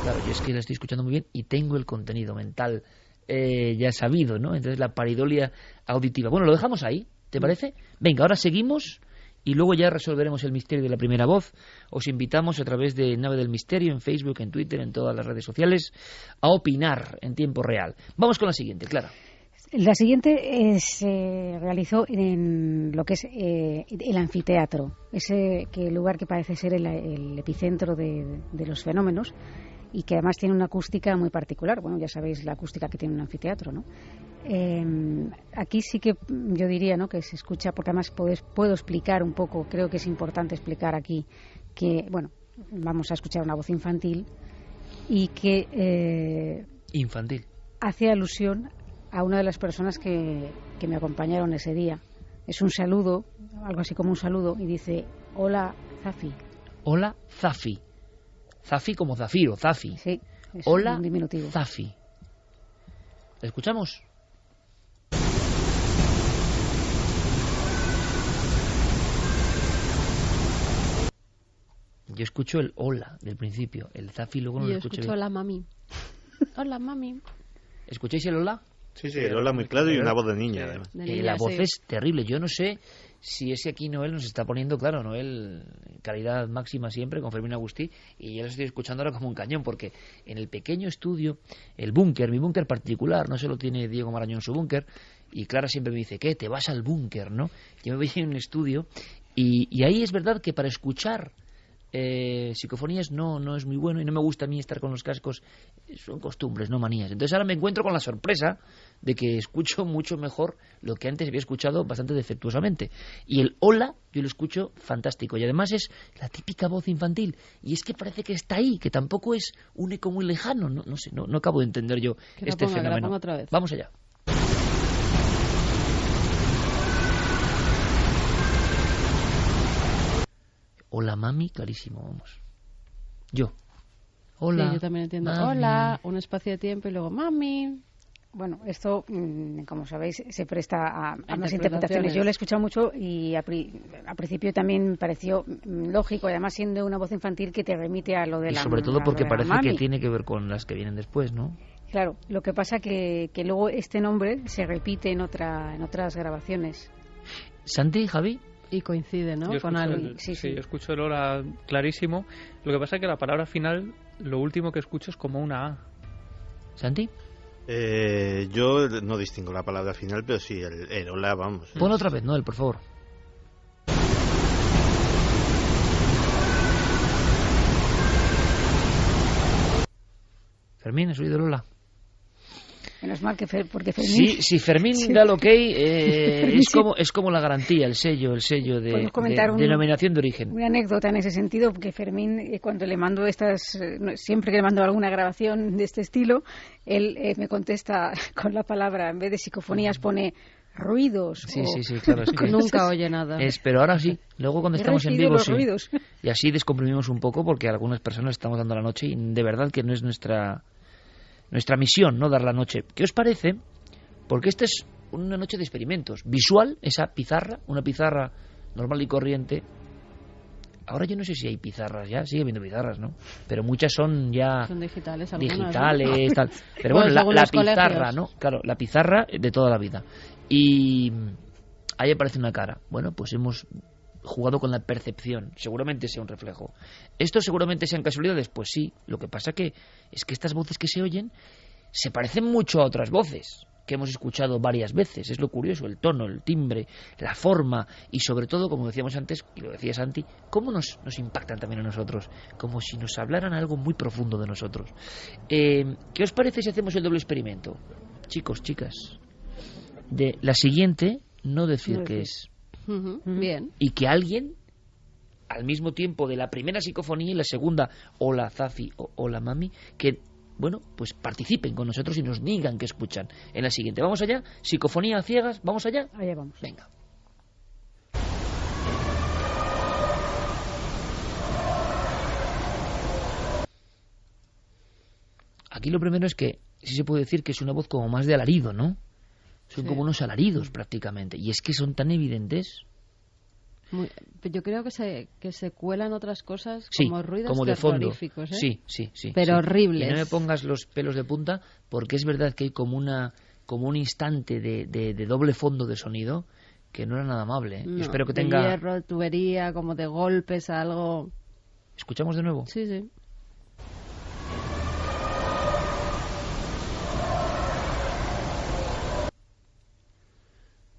Claro, yo es que la estoy escuchando muy bien y tengo el contenido mental ya sabido, ¿no? Entonces la paridolia auditiva. Bueno, lo dejamos ahí, ¿te parece? Venga, ahora seguimos y luego ya resolveremos el misterio de la primera voz. Os invitamos a través de Nave del Misterio, en Facebook, en Twitter, en todas las redes sociales, a opinar en tiempo real. Vamos con la siguiente, Clara. La siguiente se realizó en lo que es el anfiteatro, ese lugar que parece ser el epicentro de los fenómenos y que además tiene una acústica muy particular. Bueno, ya sabéis la acústica que tiene un anfiteatro, ¿no? Aquí sí que yo diría, ¿no?, que se escucha, porque además puedo explicar un poco, creo que es importante explicar aquí que, bueno, vamos a escuchar una voz infantil y que... infantil. Hace alusión a una de las personas que me acompañaron ese día. Es un saludo, algo así como un saludo, y dice: hola, Zafi. Hola, Zafi. Zafi como Zafiro, Zafi. Sí, es hola, un diminutivo. Zafi. ¿La escuchamos? Yo escucho el hola del principio, el Zafi luego no lo escucho bien. Hola, mami. Hola, mami. ¿Escucháis el hola? Sí, el hola muy claro y una voz de niña, además. La voz es terrible. Yo no sé si es que aquí Noel nos está poniendo, claro, Noel, calidad máxima siempre, con Fermín Agustí, y yo lo estoy escuchando ahora como un cañón, porque en el pequeño estudio, el búnker, mi búnker particular, no se lo tiene Diego Marañón su búnker, y Clara siempre me dice, ¿qué? Te vas al búnker, ¿no? Yo me voy en un estudio, y ahí es verdad que para escuchar psicofonías no es muy bueno, y no me gusta a mí estar con los cascos. Son costumbres, no manías. Entonces ahora me encuentro con la sorpresa de que escucho mucho mejor lo que antes había escuchado bastante defectuosamente, y el hola yo lo escucho fantástico, y además es la típica voz infantil, y es que parece que está ahí, que tampoco es un eco muy lejano. No sé, no acabo de entender yo este fenómeno. Otra vez. Vamos allá. Hola, mami, clarísimo, vamos. Hola. Sí, yo también entiendo. Mami. Hola, un espacio de tiempo y luego mami. Bueno, esto, como sabéis, se presta a más interpretaciones. Yo lo he escuchado mucho y al principio también me pareció lógico, además siendo una voz infantil que te remite a lo de la... Y sobre todo porque parece mami, que tiene que ver con las que vienen después, ¿no? Claro, lo que pasa que luego este nombre se repite en otras grabaciones. ¿Santi, Javi? Y coincide, ¿no? Yo Con algo. Sí, yo escucho el hola clarísimo. Lo que pasa es que la palabra final, lo último que escucho es como una A. ¿Santi? Yo no distingo la palabra final, pero sí, el hola, vamos. Pon otra vez, Noel, por favor. Fermín, ¿has oído el hola? Menos mal que porque Fermín... Si Fermín da el ok, es como la garantía, el sello de denominación de origen. Una anécdota en ese sentido, porque Fermín, cuando le mando siempre que le mando alguna grabación de este estilo, él me contesta con la palabra, en vez de psicofonías pone ruidos. Sí, claro. Es que nunca oye nada. Pero ahora sí, luego cuando estamos en vivo sí. Ruidos. Y así descomprimimos un poco, porque a algunas personas estamos dando la noche y de verdad que no es nuestra misión, no dar la noche. ¿Qué os parece? Porque esta es una noche de experimentos. Visual, esa pizarra, una pizarra normal y corriente. Ahora yo no sé si hay pizarras ya, sigue habiendo pizarras, ¿no? Pero muchas son ya... Son digitales, digitales, ¿no? Tal. Pero bueno, la pizarra, ¿no? Claro, la pizarra de toda la vida. Y ahí aparece una cara. Bueno, pues hemos jugado con la percepción. Seguramente sea un reflejo. ¿Esto seguramente sean casualidades? Pues sí. Lo que pasa es que estas voces que se oyen se parecen mucho a otras voces que hemos escuchado varias veces. Es lo curioso, el tono, el timbre, la forma y sobre todo, como decíamos antes, y lo decía Santi, cómo nos impactan también a nosotros, como si nos hablaran algo muy profundo de nosotros. ¿Qué os parece si hacemos el doble experimento? Chicos, chicas, de la siguiente, no decir qué es. Bien. Y que alguien, al mismo tiempo de la primera psicofonía y la segunda, hola Zafi o hola Mami, que, bueno, pues participen con nosotros y nos digan que escuchan en la siguiente. ¿Vamos allá? ¿Psicofonía a ciegas? ¿Vamos allá? Allá vamos. Venga. Aquí lo primero es que sí se puede decir que es una voz como más de alarido, ¿no? Son como unos alaridos prácticamente. Y es que son tan evidentes. Yo creo que se cuelan otras cosas como ruidos como de fondo. ¿eh? Sí. Pero horribles. Y no me pongas los pelos de punta, porque es verdad que hay como un instante de doble fondo de sonido que no era nada amable. No, yo espero que de tenga... hierro, tubería, como de golpes, algo... ¿Escuchamos de nuevo? Sí.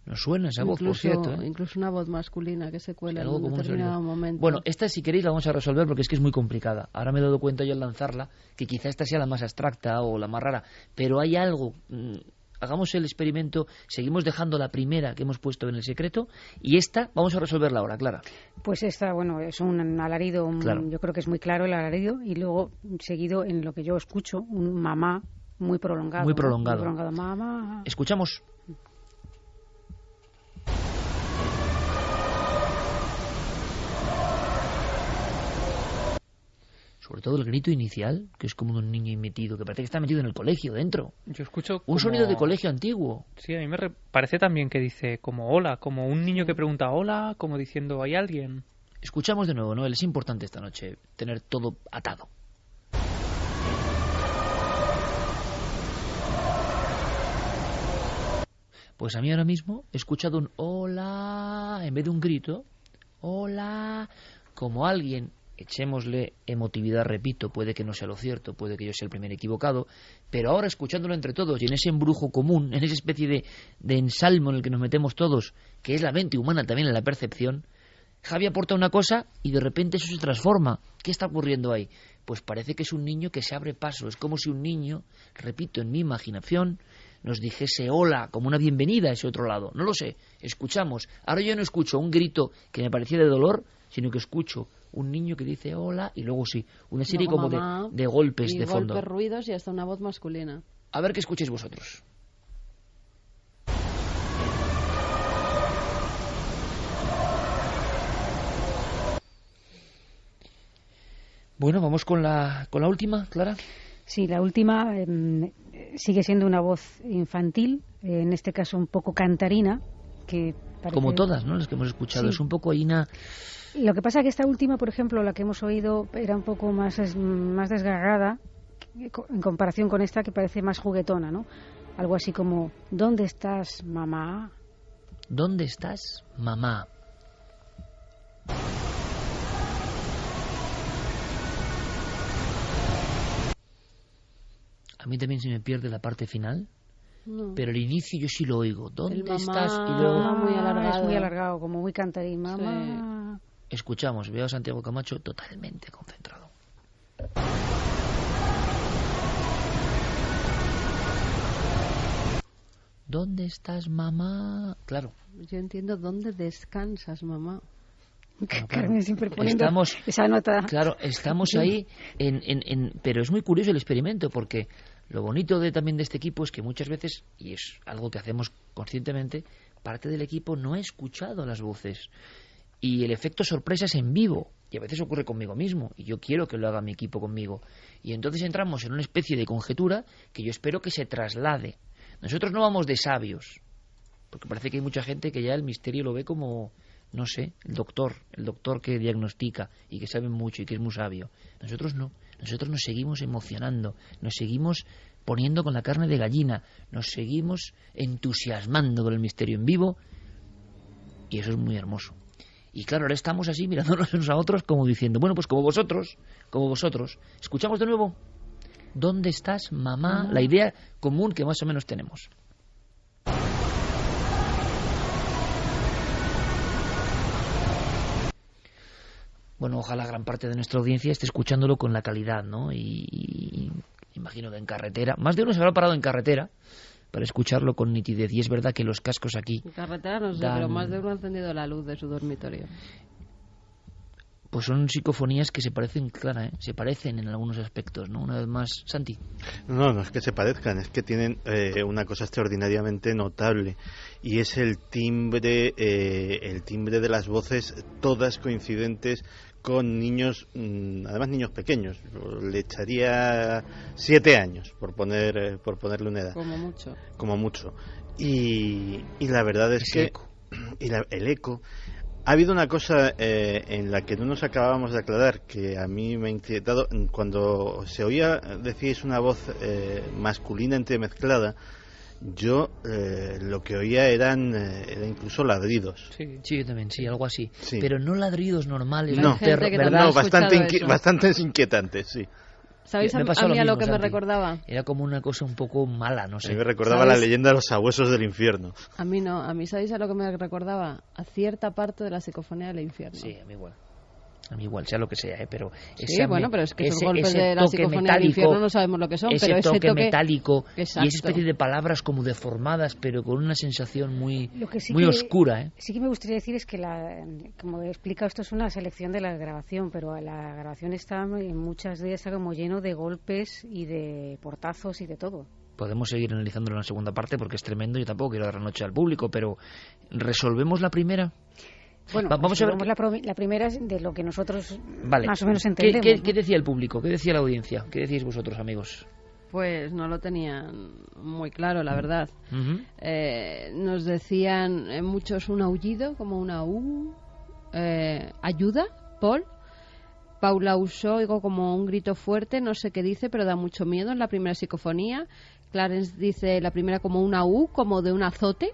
Nos suena esa voz, por cierto. Incluso una voz masculina que se cuela en un determinado momento. Bueno, esta si queréis la vamos a resolver porque es que es muy complicada. Ahora me he dado cuenta yo al lanzarla que quizá esta sea la más abstracta o la más rara. Pero hay algo... Hagamos el experimento, seguimos dejando la primera que hemos puesto en el secreto y esta vamos a resolverla ahora, Clara. Pues esta, bueno, es un alarido, claro. Yo creo que es muy claro el alarido y luego seguido en lo que yo escucho, un mamá muy prolongado. Muy prolongado. Muy prolongado. Mamá. Escuchamos. Sobre todo el grito inicial, que es como de un niño metido, que parece que está metido en el colegio dentro. Yo escucho un sonido de colegio antiguo. Sí, a mí me parece también que dice como hola, como un niño que pregunta hola, como diciendo ¿hay alguien? Escuchamos de nuevo, Noel, es importante esta noche tener todo atado. Pues a mí ahora mismo he escuchado un hola en vez de un grito. Hola, como alguien... Echémosle emotividad, repito, puede que no sea lo cierto, puede que yo sea el primer equivocado, pero ahora escuchándolo entre todos y en ese embrujo común, en esa especie de ensalmo en el que nos metemos todos, que es la mente humana también en la percepción, Javi aporta una cosa y de repente eso se transforma. ¿Qué está ocurriendo ahí? Pues parece que es un niño que se abre paso, es como si un niño, repito, en mi imaginación, nos dijese hola, como una bienvenida a ese otro lado. No lo sé, escuchamos. Ahora yo no escucho un grito que me parecía de dolor, sino que escucho un niño que dice hola y luego sí, una serie como de golpes de fondo. Golpes, ruidos y hasta una voz masculina. A ver qué escucháis vosotros. Bueno, vamos con la última, Clara. Sí, la última sigue siendo una voz infantil, en este caso un poco cantarina, que parece... Como todas, ¿no? Las que hemos escuchado, sí. Es un poco ahí una... Lo que pasa es que esta última, por ejemplo, la que hemos oído, era un poco más desgarrada en comparación con esta que parece más juguetona, ¿no? Algo así como, ¿dónde estás, mamá? ¿Dónde estás, mamá? A A mí también se me pierde la parte final. No. Pero el inicio yo sí lo oigo. ¿Dónde mamá estás? Y luego muy alargado. Es muy alargado, como muy cantarín. Mamá. Escuchamos, veo a Santiago Camacho totalmente concentrado. ¿Dónde estás, mamá? Claro. Yo entiendo dónde descansas, mamá. Claro, Carmen siempre poniendo esa nota. Claro, estamos ahí pero es muy curioso el experimento, porque lo bonito también de este equipo es que muchas veces, y es algo que hacemos conscientemente, parte del equipo no ha escuchado las voces. Y el efecto sorpresa es en vivo, y a veces ocurre conmigo mismo, y yo quiero que lo haga mi equipo conmigo. Y entonces entramos en una especie de conjetura que yo espero que se traslade. Nosotros no vamos de sabios, porque parece que hay mucha gente que ya el misterio lo ve como, no sé, el doctor que diagnostica y que sabe mucho y que es muy sabio. Nosotros no, nosotros nos seguimos emocionando, nos seguimos poniendo con la carne de gallina, nos seguimos entusiasmando con el misterio en vivo, y eso es muy hermoso. Y claro, ahora estamos así mirándonos unos a otros como diciendo, bueno, pues como vosotros. ¿Escuchamos de nuevo? ¿Dónde estás, mamá? La idea común que más o menos tenemos. Bueno, ojalá gran parte de nuestra audiencia esté escuchándolo con la calidad, ¿no? Y imagino que en carretera, más de uno se habrá parado en carretera para escucharlo con nitidez. Y es verdad que los cascos aquí... En carretera no sé, pero más de uno ha encendido la luz de su dormitorio. Pues son psicofonías que se parecen, Clara, se parecen en algunos aspectos, ¿no? Una vez más, Santi. No es que se parezcan, es que tienen una cosa extraordinariamente notable, y es el timbre de las voces, todas coincidentes con niños, además niños pequeños. Le echaría 7 años, por ponerle una edad. Como mucho. Y la verdad es que... Eco. El eco... Ha habido una cosa en la que no nos acabábamos de aclarar, que a mí me ha inquietado. Cuando se oía, decíais, una voz masculina entremezclada, yo lo que oía eran incluso ladridos. Sí, yo también, sí, algo así. Sí. Pero no ladridos normales, no, ¿verdad? No, bastante inquietantes, sí. ¿Sabéis a mí a lo que me recordaba? Era como una cosa un poco mala, no sé. A mí me recordaba la leyenda de los sabuesos del infierno. A mí no, a mí ¿sabéis a lo que me recordaba? A cierta parte de la psicofonía del infierno. Sí, a mí igual, sea lo que sea, pero... Sí, bueno, pero es que esos golpes de la psicofonía metálico, del infierno no sabemos lo que son, pero ese toque metálico. Exacto. Y esa especie de palabras como deformadas, pero con una sensación muy que oscura, Sí que me gustaría decir es que, como he explicado, esto es una selección de la grabación, pero la grabación está, en muchas de ellas, está como lleno de golpes y de portazos y de todo. Podemos seguir analizándolo en la segunda parte porque es tremendo. Yo tampoco quiero dar la noche al público, pero ¿resolvemos la primera? Bueno, vamos a ver la primera es de lo que nosotros más o menos entendemos. ¿Qué decía el público? ¿Qué decía la audiencia? ¿Qué decíais vosotros, amigos? Pues no lo tenían muy claro, la verdad. Nos decían muchos un aullido, como una U. ¿Ayuda, Paul? Paula usó, oigo como un grito fuerte, no sé qué dice, pero da mucho miedo en la primera psicofonía. Clarence dice la primera como una U, como de un azote.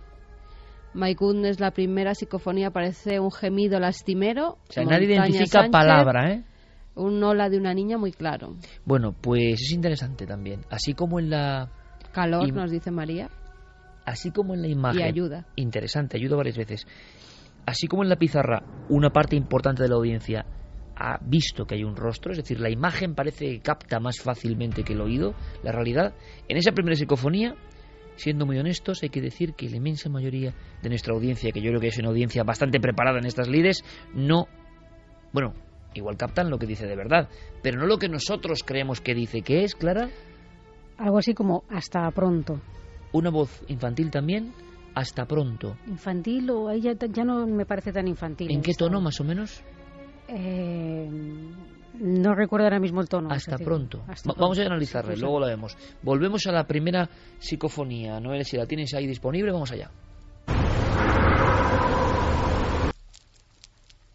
My Goodness, la primera psicofonía parece un gemido lastimero. O sea, nadie identifica palabra, ¿eh? Un hola de una niña muy claro. Bueno, pues es interesante también. Así como en la... Calor, nos dice María. Así como en la imagen. Y ayuda. Interesante, ayuda varias veces. Así como en la pizarra, una parte importante de la audiencia ha visto que hay un rostro, es decir, la imagen parece que capta más fácilmente que el oído la realidad. En esa primera psicofonía, siendo muy honestos, hay que decir que la inmensa mayoría de nuestra audiencia, que yo creo que es una audiencia bastante preparada en estas lides, no... Bueno, igual captan lo que dice de verdad, pero no lo que nosotros creemos que dice. ¿Qué es, Clara? Algo así como hasta pronto. Una voz infantil también, hasta pronto. Infantil, o ahí ya no me parece tan infantil. ¿En qué tono, más o menos? No recuerdo ahora mismo el tono. Hasta pronto. Vamos a analizarla, luego la vemos. Volvemos a la primera psicofonía. Noel, si la tienes ahí disponible, vamos allá.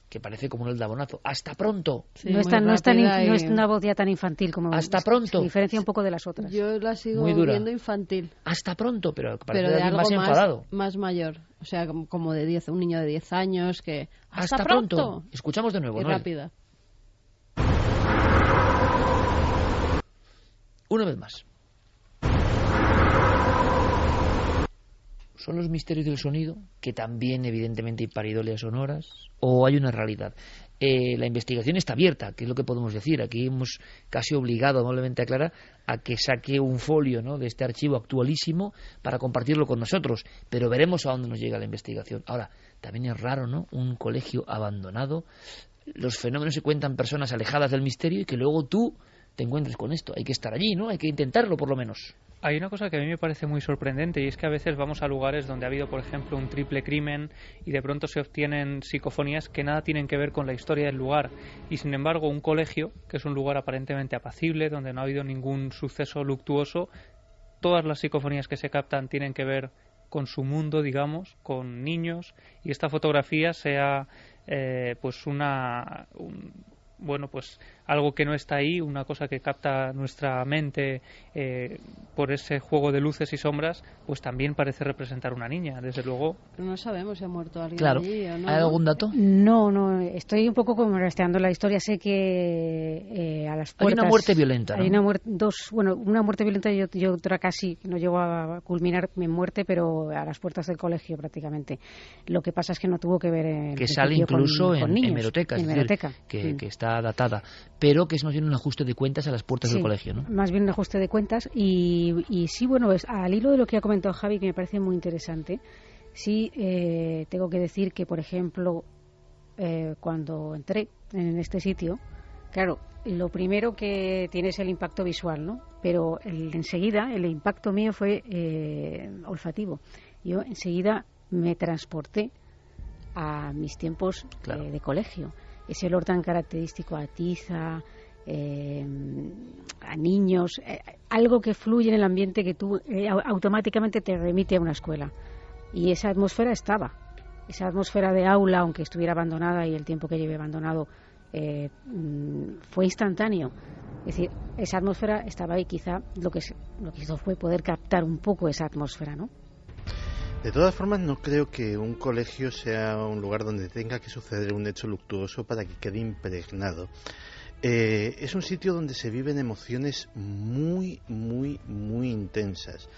Que parece como un eldabonazo. ¡Hasta pronto! Sí, no es una voz ya tan infantil como... ¡Hasta pronto! Se diferencia un poco de las otras. Yo la sigo viendo infantil. ¡Hasta pronto! Pero parece de algo más enfadado. Más mayor. O sea, como de 10, un niño de 10 años que... ¡Hasta pronto! Escuchamos de nuevo, y Noel. rápida. Una vez más. ¿Son los misterios del sonido, que también evidentemente hay pareidolias sonoras, o hay una realidad? La investigación está abierta, que es lo que podemos decir. Aquí hemos casi obligado amablemente a Clara a que saque un folio, ¿no?, de este archivo actualísimo para compartirlo con nosotros, pero veremos a dónde nos llega la investigación. Ahora, también es raro, ¿no?, un colegio abandonado. Los fenómenos se cuentan personas alejadas del misterio y que luego tú te encuentres con esto. Hay que estar allí, ¿no? Hay que intentarlo, por lo menos. Hay una cosa que a mí me parece muy sorprendente, y es que a veces vamos a lugares donde ha habido, por ejemplo, un triple crimen y de pronto se obtienen psicofonías que nada tienen que ver con la historia del lugar, y sin embargo un colegio, que es un lugar aparentemente apacible, donde no ha habido ningún suceso luctuoso, todas las psicofonías que se captan tienen que ver con su mundo, digamos, con niños, y esta fotografía sea pues algo que no está ahí, una cosa que capta nuestra mente por ese juego de luces y sombras, pues también parece representar una niña, desde luego. No sabemos si ha muerto alguien claro. allí o no. ¿Hay algún dato? No, estoy un poco como rastreando la historia. Sé que a las puertas... Hay una muerte violenta, ¿no? Hay una muerte violenta y otra casi, no llegó a culminar en muerte, pero a las puertas del colegio prácticamente. Lo que pasa es que no tuvo que ver que sale incluso con niños, en hemeroteca, es hemeroteca. Decir, que está datada, pero que es más bien un ajuste de cuentas a las puertas del colegio, ¿no? Más bien un ajuste de cuentas y sí, bueno, al hilo de lo que ha comentado Javi, que me parece muy interesante, sí tengo que decir que, por ejemplo, cuando entré en este sitio, claro, lo primero que tiene es el impacto visual, ¿no? Pero enseguida el impacto mío fue olfativo. Yo enseguida me transporté a mis tiempos de colegio. Ese olor tan característico a tiza, a niños, algo que fluye en el ambiente que tú automáticamente te remite a una escuela. Y esa atmósfera estaba. Esa atmósfera de aula, aunque estuviera abandonada y el tiempo que lleve abandonado fue instantáneo. Es decir, esa atmósfera estaba ahí. Quizá lo que hizo fue poder captar un poco esa atmósfera, ¿no? De todas formas, no creo que un colegio sea un lugar donde tenga que suceder un hecho luctuoso para que quede impregnado. Es un sitio donde se viven emociones muy, muy, muy intensas.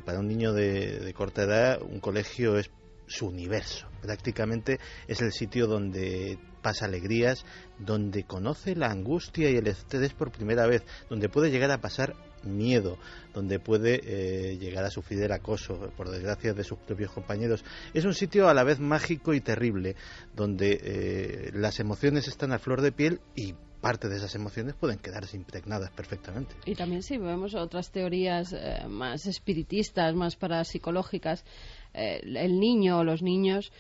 Para un niño de corta edad, un colegio es su universo. Prácticamente es el sitio donde pasa alegrías, donde conoce la angustia y el estrés por primera vez, donde puede llegar a pasar miedo, donde puede llegar a sufrir el acoso, por desgracia, de sus propios compañeros. Es un sitio a la vez mágico y terrible, donde las emociones están a flor de piel y parte de esas emociones pueden quedarse impregnadas perfectamente. Y también si vemos otras teorías más espiritistas, más parapsicológicas, el niño o los niños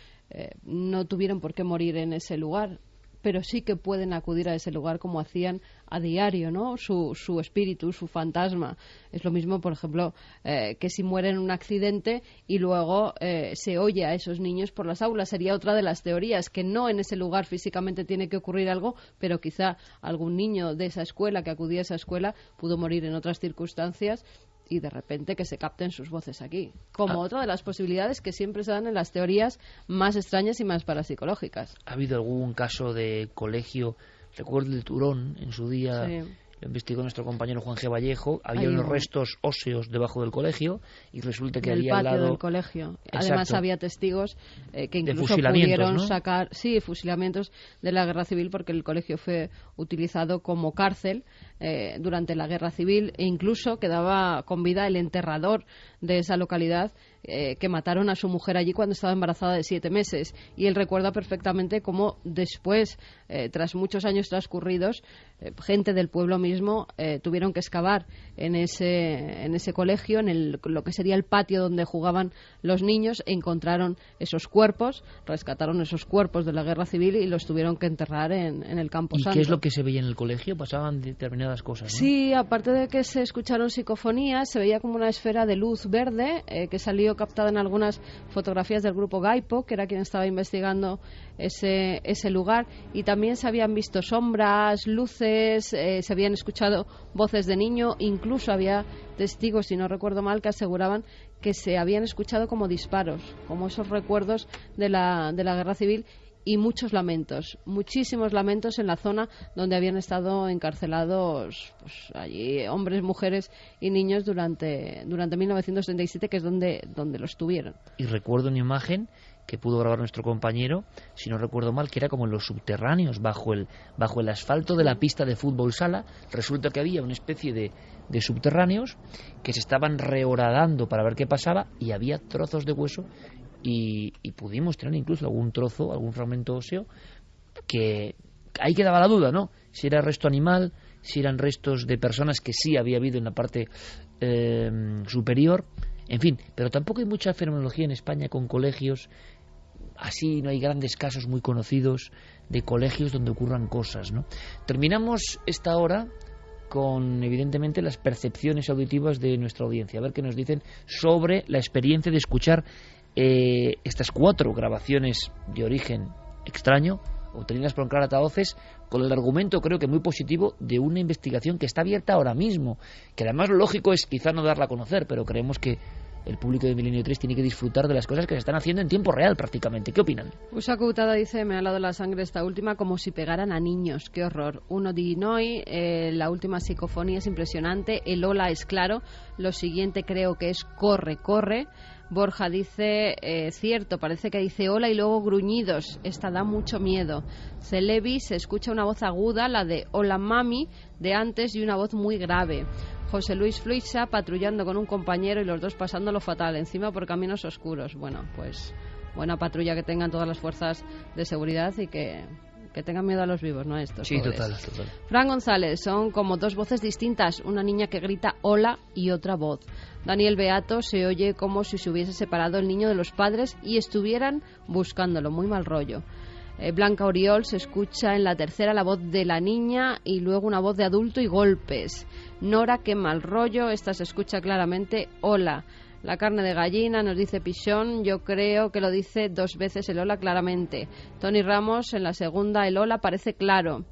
no tuvieron por qué morir en ese lugar, pero sí que pueden acudir a ese lugar como hacían a diario, ¿no? Su espíritu, su fantasma. Es lo mismo, por ejemplo, que si mueren en un accidente y luego se oye a esos niños por las aulas. Sería otra de las teorías, que no en ese lugar físicamente tiene que ocurrir algo, pero quizá algún niño de esa escuela, que acudía a esa escuela, pudo morir en otras circunstancias y de repente que se capten sus voces aquí. Como otra de las posibilidades que siempre se dan en las teorías más extrañas y más parapsicológicas. ¿Ha habido algún caso de colegio? Recuerdo el de Turón, en su día, lo investigó nuestro compañero Juan G. Vallejo. Había unos restos óseos debajo del colegio y resulta que había al lado del colegio. Exacto. Además había testigos que incluso pudieron sacar fusilamientos de la guerra civil, porque el colegio fue utilizado como cárcel durante la guerra civil, e incluso quedaba con vida el enterrador de esa localidad, que mataron a su mujer allí cuando estaba embarazada de 7 meses. Y él recuerda perfectamente cómo después, tras muchos años transcurridos, gente del pueblo mismo tuvieron que excavar en ese colegio, en lo que sería el patio donde jugaban los niños, e encontraron esos cuerpos, rescataron esos cuerpos de la guerra civil y los tuvieron que enterrar en el Campo Santo. ¿Y qué es lo que se veía en el colegio? Pasaban determinadas cosas, ¿no? Sí, aparte de que se escucharon psicofonías, se veía como una esfera de luz verde que salió captada en algunas fotografías del grupo Gaipo, que era quien estaba investigando ese lugar, y también se habían visto sombras, luces, se habían escuchado voces de niño, incluso había testigos, si no recuerdo mal, que aseguraban que se habían escuchado como disparos, como esos recuerdos de la guerra civil. y muchos lamentos, muchísimos lamentos en la zona donde habían estado encarcelados pues, allí hombres, mujeres y niños durante 1937, que es donde los tuvieron. Y recuerdo una imagen que pudo grabar nuestro compañero, si no recuerdo mal, que era como en los subterráneos, bajo el asfalto de la pista de fútbol sala. Resulta que había una especie de subterráneos que se estaban rehoradando para ver qué pasaba, y había trozos de hueso, y pudimos tener incluso algún trozo, algún fragmento óseo, que ahí quedaba la duda, ¿no? Si era resto animal, si eran restos de personas, que sí había habido en la parte superior, en fin, pero tampoco hay mucha fenomenología en España con colegios. Así no hay grandes casos muy conocidos de colegios donde ocurran cosas, ¿no? Terminamos esta hora con, evidentemente, las percepciones auditivas de nuestra audiencia. A ver qué nos dicen sobre la experiencia de escuchar estas 4 grabaciones de origen extraño, obtenidas por Clara Tahoces, con el argumento, creo que muy positivo, de una investigación que está abierta ahora mismo, que además lo lógico es quizá no darla a conocer, pero creemos que el público de Milenio 3 tiene que disfrutar de las cosas que se están haciendo en tiempo real prácticamente. ¿Qué opinan? Usa Coutada dice: me ha helado la sangre esta última, como si pegaran a niños. ¡Qué horror! Uno di noi, la última psicofonía es impresionante, el hola es claro, lo siguiente creo que es corre, corre. Borja dice, cierto, parece que dice hola y luego gruñidos, esta da mucho miedo. Celebi, se escucha una voz aguda, la de hola mami de antes, y una voz muy grave. José Luis Fluixa patrullando con un compañero y los dos pasándolo fatal, encima por caminos oscuros. Bueno, pues buena patrulla que tengan todas las fuerzas de seguridad y que tengan miedo a los vivos, ¿no? Estos sí, pobres. total. Fran González, son como 2 voces distintas, una niña que grita hola y otra voz. Daniel Beato, se oye como si se hubiese separado el niño de los padres y estuvieran buscándolo, muy mal rollo. Blanca Oriol, se escucha en la tercera la voz de la niña y luego una voz de adulto y golpes. Nora, qué mal rollo, esta se escucha claramente hola. La carne de gallina, nos dice Pichón, yo creo que lo dice 2 veces el hola claramente. Tony Ramos, en la segunda el hola parece claro.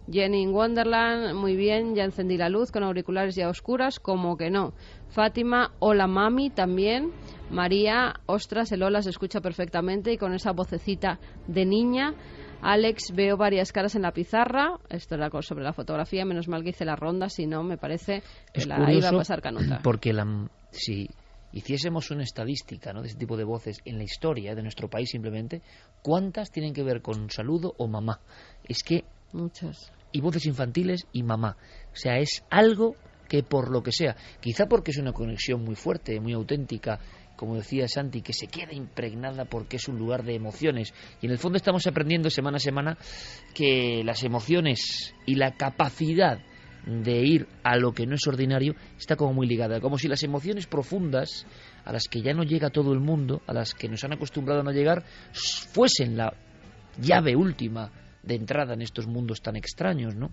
Jenny in Wonderland, muy bien, ya encendí la luz con auriculares ya oscuras, como que no. Fátima, hola mami, también. María, ostras, el hola se escucha perfectamente y con esa vocecita de niña. Alex, veo varias caras en la pizarra. Esto era sobre la fotografía, menos mal que hice la ronda, si no me parece que es la curioso, iba a pasar canuta. Porque si hiciésemos una estadística, ¿no?, de ese tipo de voces en la historia de nuestro país, simplemente, ¿cuántas tienen que ver con saludo o mamá? Es que muchas. Y voces infantiles y mamá. O sea, es algo que, por lo que sea, quizá porque es una conexión muy fuerte, muy auténtica, como decía Santi, que se queda impregnada porque es un lugar de emociones. Y en el fondo estamos aprendiendo semana a semana que las emociones y la capacidad de ir a lo que no es ordinario está como muy ligada. Como si las emociones profundas, a las que ya no llega todo el mundo, a las que nos han acostumbrado a no llegar, fuesen la llave última de entrada en estos mundos tan extraños, ¿no?